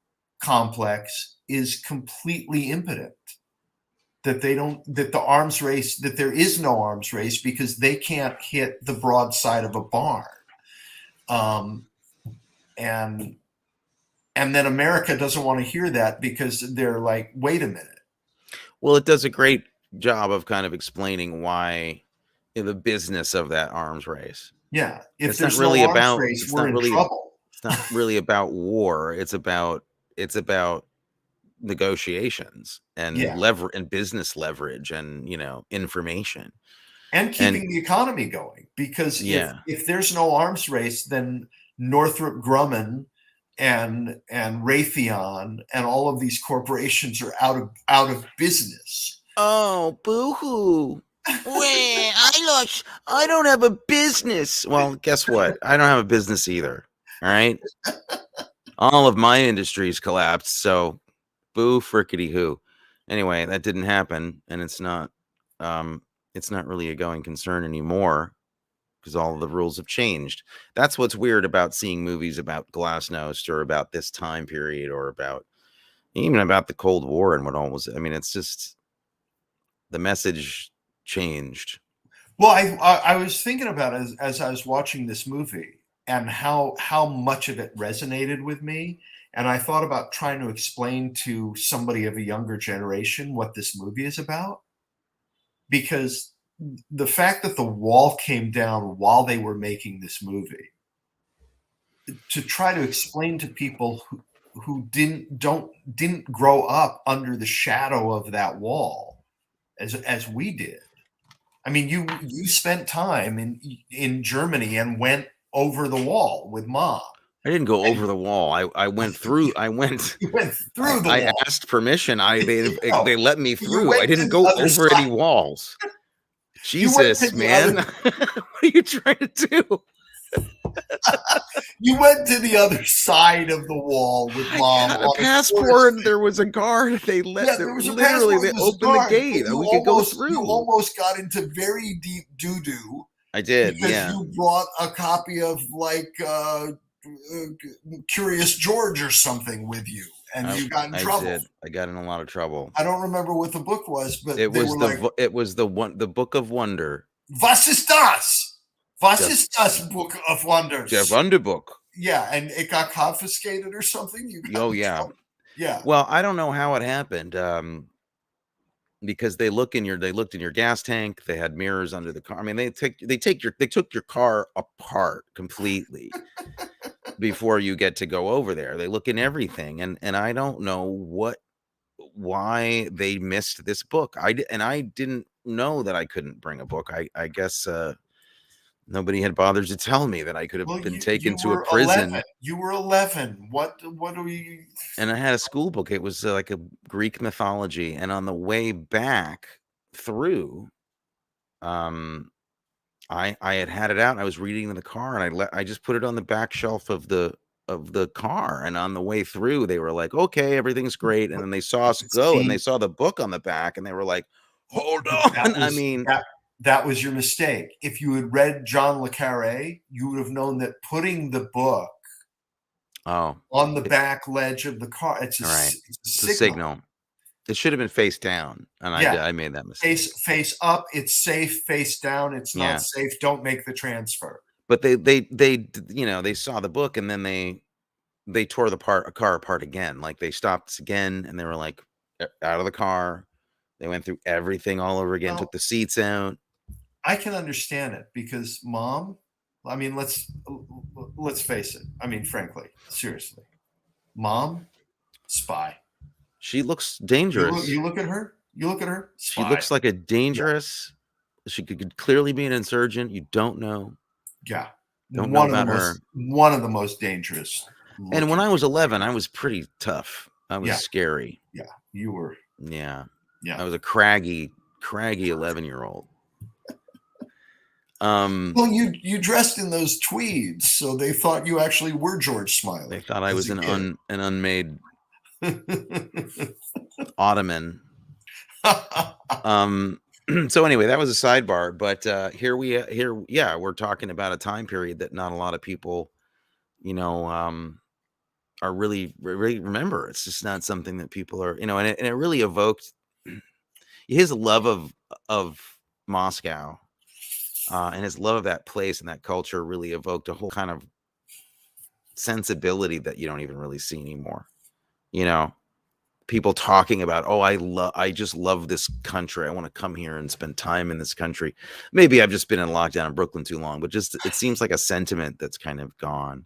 B: complex is completely impotent. That they don't, that the arms race, that there is no arms race because they can't hit the broadside of a barn. Um, and then America doesn't want to hear that because they're like, wait a minute.
A: well, it does a great job of kind of explaining why the business of that arms race.
B: Yeah. If
A: It's not
B: there's no
A: really
B: arms
A: about.
B: race, we're in trouble.
A: It's not really about war. It's about negotiations and
B: Yeah.
A: and business leverage and information
B: And
A: and
B: keeping the economy going. Because
A: yeah.
B: if there's no arms race, then Northrop Grumman and Raytheon and all of these corporations are out of business.
A: Oh, boo-hoo. I don't have a business. Well, guess what? I don't have a business either. All right. All of my industries collapsed. So boo frickety who. Anyway, that didn't happen. And it's not really a going concern anymore because all of the rules have changed. That's what's weird about seeing movies about Glasnost or about this time period or even about the Cold War and what all was. I mean, it's just the message changed.
B: Well, I was thinking about it as I was watching this movie and how much of it resonated with me. And I thought about trying to explain to somebody of a younger generation what this movie is about. Because the fact that the wall came down while they were making this movie, to try to explain to people who didn't grow up under the shadow of that wall as we did. I mean, you spent time in Germany and went over the wall with Mom.
A: I didn't go over the wall. I went through. I went.
B: You went through the
A: I
B: wall.
A: asked permission.
B: No,
A: they let me through. I
B: went
A: didn't
B: to
A: go
B: the other
A: over any
B: side.
A: walls.
B: You went to
A: Jesus,
B: the
A: man.
B: other-
A: What are you trying to do?
B: You went to the other side of the wall with Mom.
A: I got a
B: on
A: passport. There was a guard. They let
B: there was a
A: literally
B: passport,
A: they
B: there was a
A: opened the
B: guard,
A: gate
B: but
A: and we could go
B: You
A: through.
B: almost got into very deep doo-doo.
A: I did,
B: because
A: yeah.
B: you brought a copy of Curious George or something with you, and you got in trouble.
A: I got in a lot of trouble.
B: I don't remember what the book was, but
A: it was the Book of Wonder.
B: Was ist das? Was ist das Book of Wonders?
A: Der Wonderbook.
B: Yeah, and it got confiscated or something.
A: Oh yeah,
B: trouble. Yeah.
A: Well, I don't know how it happened. Because they looked in your gas tank. They had mirrors under the car. I mean, they took your car apart completely before you get to go over there. They look in everything, and I don't know why they missed this book. I didn't know that I couldn't bring a book. I guess nobody had bothered to tell me that I could have been taken to a prison.
B: 11. You were 11. What do we?
A: And I had a school book. It was like a Greek mythology. And on the way back through, I had it out. And I was reading in the car, and I just put it on the back shelf of the car. And on the way through, they were like, "Okay, everything's great." And then they saw us go, and they saw the book on the back, and they were like, "Hold on!"
B: That was your mistake. If you had read John le Carré, you would have known that putting the book on the back ledge of the car, it's a signal.
A: It should have been face down, and I made that mistake.
B: Face up, it's safe. Face down, it's not safe. Don't make the transfer.
A: But they saw the book, and then they tore the car apart again. Like, they stopped us again, and they were like, out of the car. They went through everything all over again. Took the seats out.
B: I can understand it because Mom, I mean, let's face it. I mean, frankly, seriously, Mom, spy.
A: She looks dangerous.
B: You look at her. Spy.
A: She looks like a dangerous. Yeah. She could clearly be an insurgent. You don't know.
B: Yeah,
A: don't know about her.
B: One of the most dangerous.
A: And when I was 11, I was pretty tough. I was scary.
B: Yeah, you were.
A: Yeah. I was a craggy 11-year-old.
B: Well, you dressed in those tweeds, so they thought you actually were George Smiley.
A: They thought I was an unmade Ottoman. So anyway, that was a sidebar. But we're talking about a time period that not a lot of people, are really remember. It's just not something that people are, and it really evoked his love of Moscow. And his love of that place and that culture really evoked a whole kind of sensibility that you don't even really see anymore. people talking about, oh, I just love this country. I want to come here and spend time in this country. Maybe I've just been in lockdown in Brooklyn too long, but just it seems like a sentiment that's kind of gone.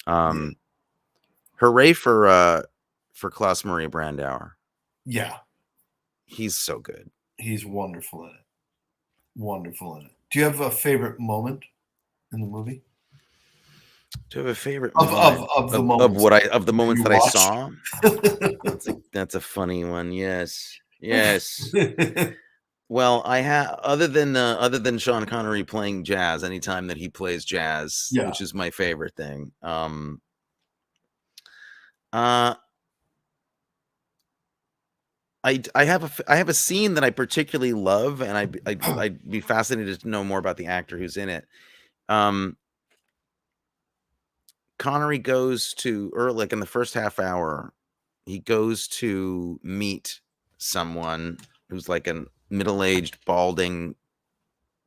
B: Yeah.
A: Hooray for Klaus Maria Brandauer.
B: Yeah.
A: He's so good.
B: He's wonderful in it. Wonderful in it. Do you have a favorite moment in the movie?
A: Do you have a favorite
B: of the moments
A: of the moments that I saw? That's a funny one. Yes. Well, I have other than Sean Connery playing jazz anytime that he plays jazz, which is my favorite thing. I have a scene that I particularly love, and I'd be fascinated to know more about the actor who's in it. Connery goes to, or like in the first half hour, he goes to meet someone who's like a middle-aged, balding,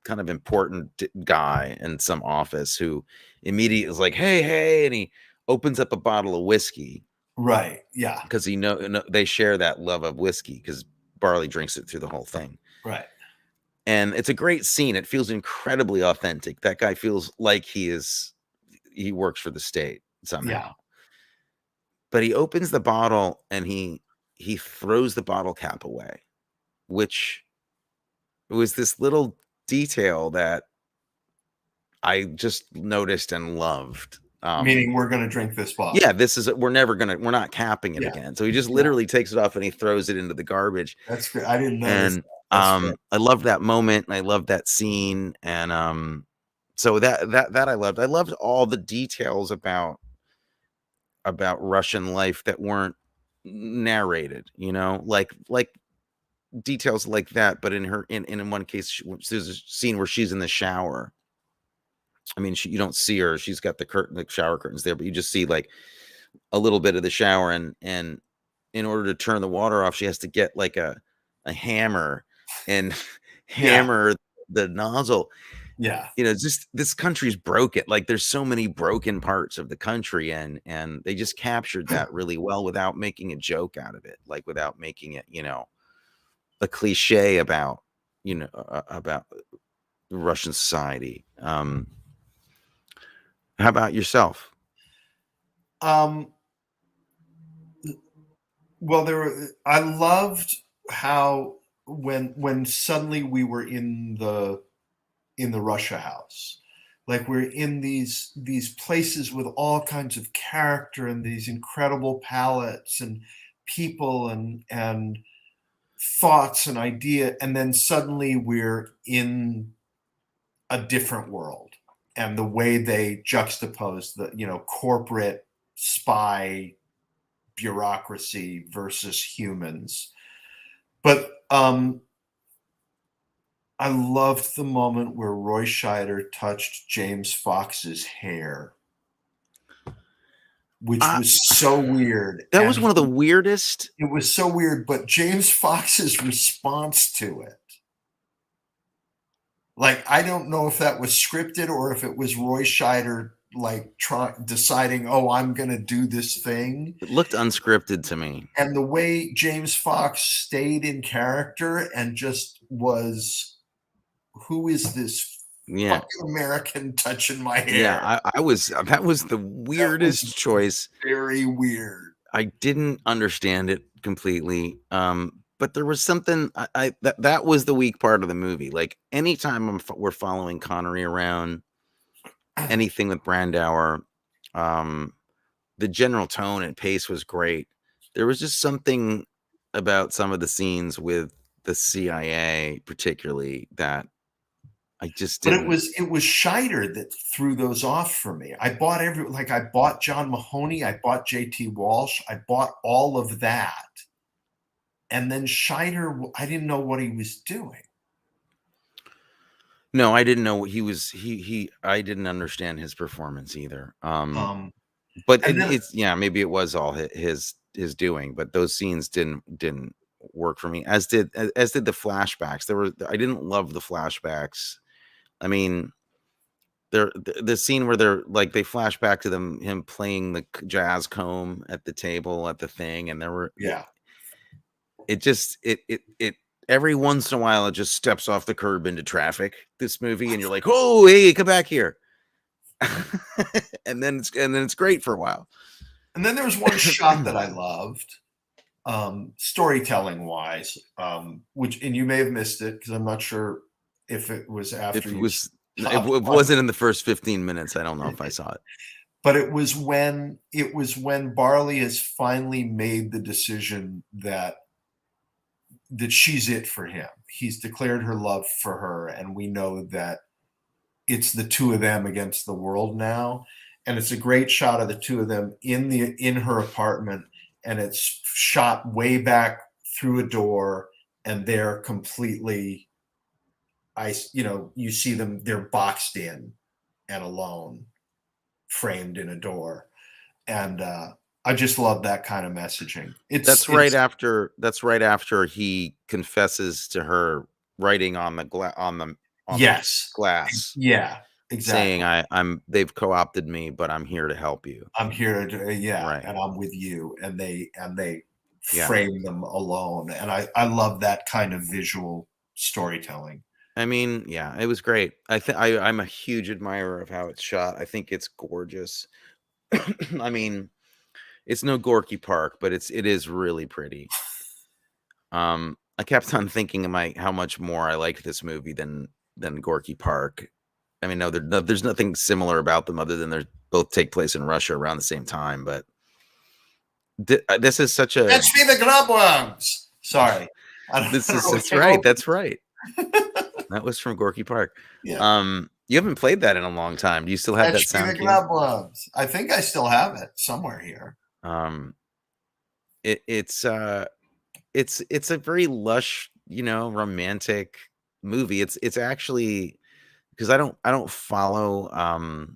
A: kind of important guy in some office who immediately is like, hey, and he opens up a bottle of whiskey.
B: Right. Yeah.
A: Because they share that love of whiskey because Barley drinks it through the whole thing.
B: Right.
A: And it's a great scene. It feels incredibly authentic. That guy feels like he works for the state somehow.
B: Yeah.
A: But he opens the bottle and he throws the bottle cap away, which was this little detail that I just noticed and loved.
B: Meaning we're going to drink this bottle.
A: Yeah, we're not capping it again. So he just literally takes it off and he throws it into the garbage.
B: That's great. I didn't know.
A: And I love that moment and I love that scene. And so that I loved. I loved all the details about Russian life that weren't narrated, like details like that. But in one case, there's a scene where she's in the shower. I mean, you don't see her. She's got the shower curtains there, but you just see like a little bit of the shower. And in order to turn the water off, she has to get like a hammer and hammer the nozzle.
B: Yeah.
A: Just this country's broken. Like there's so many broken parts of the country, and they just captured that really well without making a joke out of it, like without making it, a cliche about Russian society. How about yourself?
B: Well, I loved how when suddenly we were in the Russia house, like we're in these places with all kinds of character and these incredible palettes and people and thoughts and idea, and then suddenly we're in a different world. And the way they juxtapose the, corporate spy bureaucracy versus humans. But I loved the moment where Roy Scheider touched James Fox's hair, which was so weird.
A: That was one of the weirdest.
B: It was so weird, but James Fox's response to it, like, I don't know if that was scripted or if it was Roy Scheider deciding, oh, I'm going to do this thing.
A: It looked unscripted to me.
B: And the way James Fox stayed in character and just was, who is this fucking American touching my hair?
A: Yeah, that was the weirdest choice.
B: Very weird.
A: I didn't understand it completely. But there was something that was the weak part of the movie. Like anytime we're following Connery around, anything with Brandauer, the general tone and pace was great. There was just something about some of the scenes with the CIA, particularly, that I just didn't.
B: But it was Scheider that threw those off for me. I bought I bought John Mahoney, I bought J.T. Walsh, I bought all of that. And then Scheider, I didn't know what he was doing.
A: No, I didn't know what he was. I didn't understand his performance either. But maybe it was all his doing. But those scenes didn't work for me. As did the flashbacks. I didn't love the flashbacks. I mean, the scene where they flash back to him playing the jazz comb at the table at the thing, and there were it every once in a while it just steps off the curb into traffic, this movie, and you're like, oh hey, come back here. and then it's great for a while.
B: And then there was one shot that I loved, storytelling wise, which, and you may have missed it because I'm not sure if it was after
A: it wasn't in the first 15 minutes. I don't know if I saw it.
B: But it was when Barley has finally made the decision that she's it for him. He's declared her love for her, and we know that it's the two of them against the world now. And it's a great shot of the two of them in her apartment, and it's shot way back through a door, and they're completely, you see them, they're boxed in and alone, framed in a door. And I just love that kind of messaging. That's right
A: after he confesses to her writing on the glass.
B: Yeah, exactly.
A: Saying they've co-opted me, but I'm here to help you.
B: I'm here to right. And I'm with you. And they frame them alone. And I love that kind of visual storytelling.
A: I mean, yeah, it was great. I'm a huge admirer of how it's shot. I think it's gorgeous. I mean, it's no Gorky Park, but it is really pretty. I kept on thinking how much more I liked this movie than Gorky Park. I mean, no, there's nothing similar about them other than they both take place in Russia around the same time. But this is such a.
B: Catch me the grubworms. Sorry.
A: That's right. That's right. That was from Gorky Park.
B: Yeah.
A: You haven't played that in a long time. Do you still have that sound?
B: I think I still have it somewhere here.
A: It's a very lush, romantic movie. It's actually, because I don't follow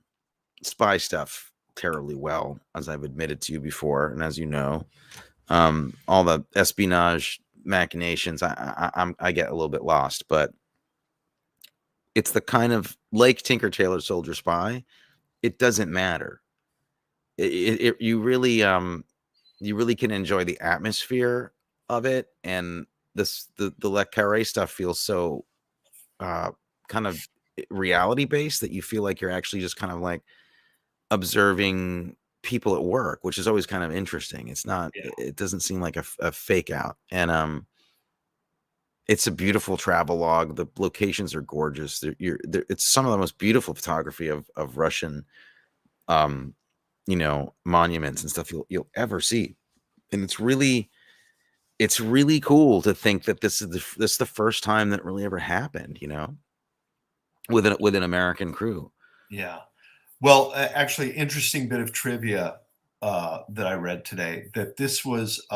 A: spy stuff terribly well, as I've admitted to you before, and as you know, all the espionage machinations, I get a little bit lost, but it's the kind of, like Tinker Tailor Soldier Spy, it doesn't matter. You really can enjoy the atmosphere of it, and the Le Carré stuff feels so kind of reality based that you feel like you're actually just kind of like observing people at work, which is always kind of interesting. It's not, it doesn't seem like a fake out. And it's a beautiful travel log. The locations are gorgeous. It's some of the most beautiful photography of Russian monuments and stuff you'll ever see. And it's really cool to think that this is the first time that really ever happened, with an American crew.
B: Yeah. Well, actually, interesting bit of trivia that I read today, that this was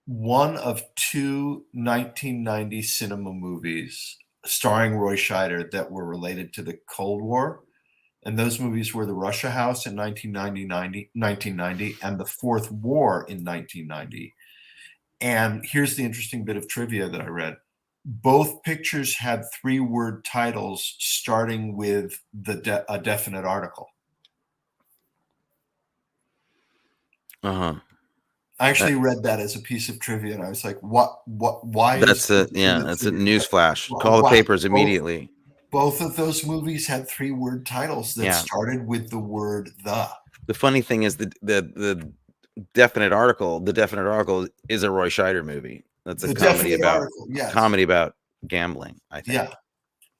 B: one of two 1990 cinema movies starring Roy Scheider that were related to the Cold War. And those movies were The Russia House in 1990 and The Fourth War in 1990. And here's the interesting bit of trivia that I read. Both pictures had 3-word titles starting with a definite article.
A: Uh-huh.
B: I actually read that as a piece of trivia, and I was like, why?
A: That's a newsflash. Call the papers immediately.
B: Both of those movies had 3-word titles that started with the word "the."
A: The funny thing is the definite article. The definite article is a Roy Scheider movie. That's a comedy about gambling, I think.
B: Yeah.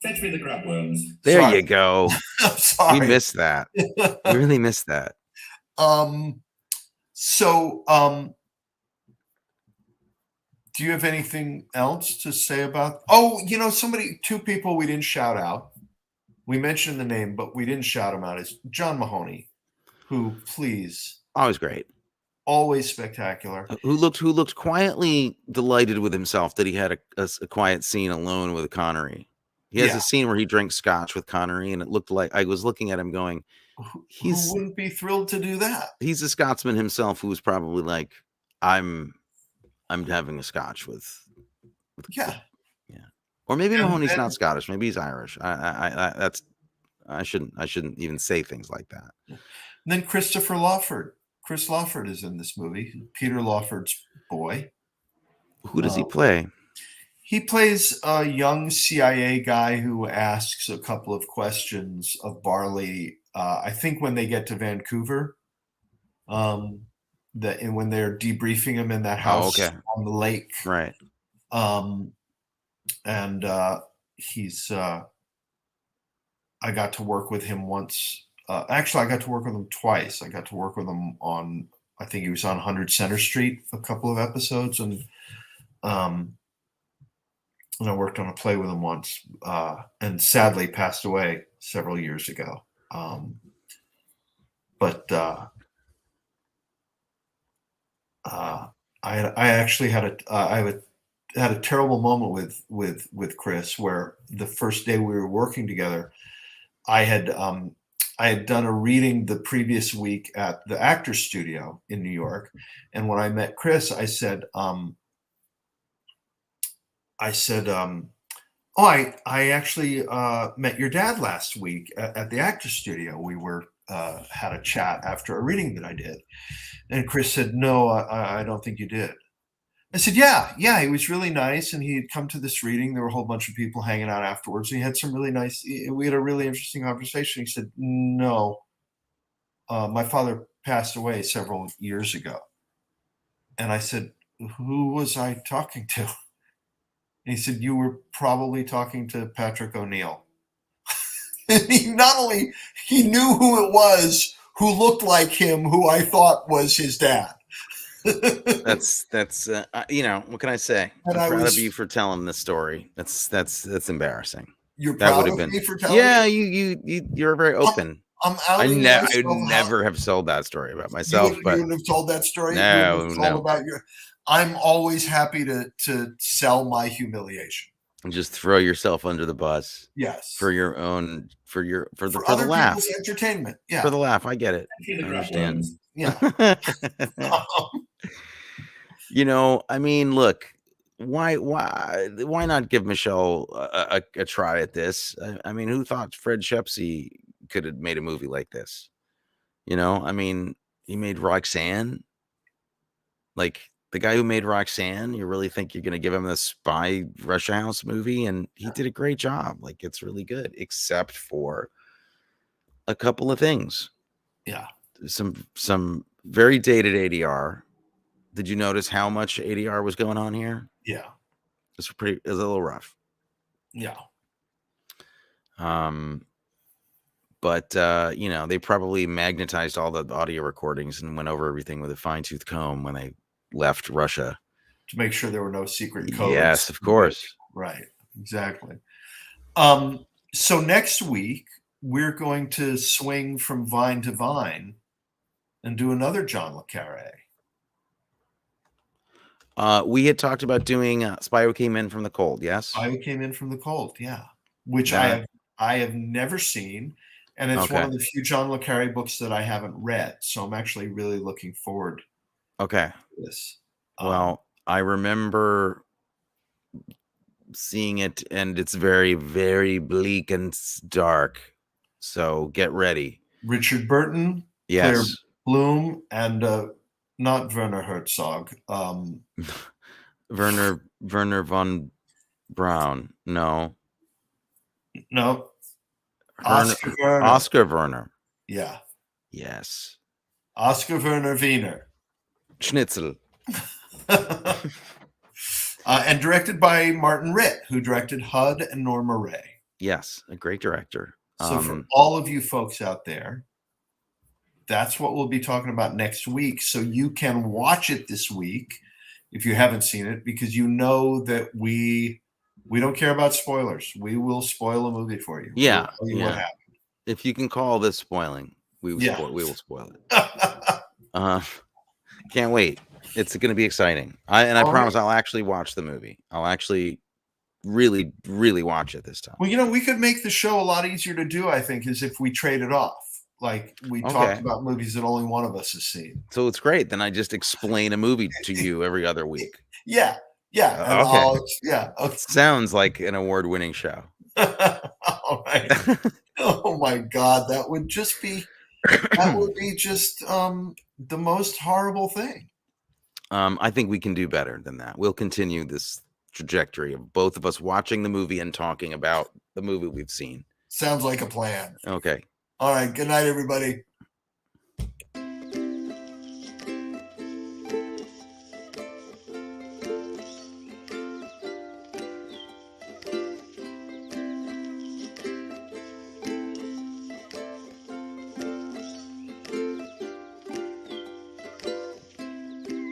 C: Fetch me the grubworms.
A: There you go.
B: I'm sorry.
A: We missed that. We really missed that.
B: So, do you have anything else to say about? Oh, two people we didn't shout out. We mentioned the name, but we didn't shout him out. Is John Mahoney, who, please,
A: always great,
B: always spectacular.
A: Who looked quietly delighted with himself that he had a quiet scene alone with Connery. He has a scene where he drinks scotch with Connery, and it looked like, I was looking at him going,
B: who wouldn't be thrilled to do that?
A: He's a Scotsman himself who was probably like, I'm having a scotch with or maybe Mahoney's not Scottish, maybe he's Irish. I shouldn't even say things like that.
B: And then Chris Lawford is in this movie, Peter Lawford's boy.
A: Who does he play?
B: He plays a young CIA guy who asks a couple of questions of Barley. I think when they get to Vancouver, and when they're debriefing him in that house on the lake,
A: right?
B: And he's. I got to work with him once. Actually, I got to work with him twice. I got to work with him on. I think he was on 100 Center Street a couple of episodes, and I worked on a play with him once, and sadly passed away several years ago. But I actually had a terrible moment with Chris, where the first day we were working together, I had done a reading the previous week at the Actors Studio in New York, and when I met Chris, I said, "Oh, I actually met your dad last week at the Actors Studio. We had a chat after a reading that I did." And Chris said, "No, I don't think you did." I said, yeah, he was really nice, and he had come to this reading. There were a whole bunch of people hanging out afterwards. We had some really nice, we had a really interesting conversation. He said, "No, my father passed away several years ago." And I said, "Who was I talking to?" And he said, "You were probably talking to Patrick O'Neill." And he knew who it was who looked like him, who I thought was his dad.
A: That's what can I say? I'm proud of you for telling this story. That's embarrassing.
B: You're proud of me for telling?
A: Yeah, you're very open.
B: I
A: never have told that story about myself.
B: You wouldn't have told that story.
A: No.
B: About I'm always happy to sell my humiliation
A: and just throw yourself under the bus.
B: Yes,
A: for your own, for the
B: laugh, entertainment. Yeah,
A: for the laugh. I get it. I understand.
B: Yeah.
A: I mean, look, why not give Michelle a try at this? I mean, who thought Fred Schepisi could have made a movie like this? I mean, he made Roxanne. Like, the guy who made Roxanne, you really think you're going to give him the spy Russia House movie? And he did a great job. Like, it's really good, except for a couple of things.
B: Yeah.
A: Some very dated ADR. Did you notice how much ADR was going on here?
B: Yeah.
A: It was a little rough.
B: Yeah.
A: But they probably magnetized all the audio recordings and went over everything with a fine-tooth comb when they left Russia
B: to make sure there were no secret codes.
A: Yes, of course.
B: Right. Exactly. So next week we're going to swing from vine to vine and do another John le Carré.
A: We had talked about doing Spy Who Came In From the Cold. Yes.
B: Spy Who Came In From the Cold. Yeah. Which I have never seen. And it's one of the few John le Carré books that I haven't read. So I'm actually really looking forward to this.
A: Well, I remember seeing it, and it's very, very bleak and dark. So get ready.
B: Richard Burton, Claire Bloom, and not Werner Herzog.
A: Werner von Braun. No. Oscar Werner.
B: Yeah.
A: Yes.
B: Oscar Werner Wiener.
A: Schnitzel.
B: And directed by Martin Ritt, who directed HUD and Norma Ray.
A: Yes, a great director.
B: So for all of you folks out there, that's what we'll be talking about next week. So you can watch it this week if you haven't seen it, because you know that we don't care about spoilers. We will spoil a movie for you.
A: Yeah.
B: We'll tell you what happened.
A: If you can call this spoiling, we will spoil it. Can't wait. It's going to be exciting. I promise I'll actually watch the movie. I'll actually really, really watch it this time.
B: Well, we could make the show a lot easier to do, I think, is if we trade it off. Like we talked about movies that only one of us has seen.
A: So it's great. Then I just explain a movie to you every other week.
B: Yeah. Okay.
A: Sounds like an award-winning show.
B: All right. Oh my God, that would be just the most horrible thing.
A: I think we can do better than that. We'll continue this trajectory of both of us watching the movie and talking about the movie we've seen.
B: Sounds like a plan.
A: Okay.
B: All right. Good night, everybody.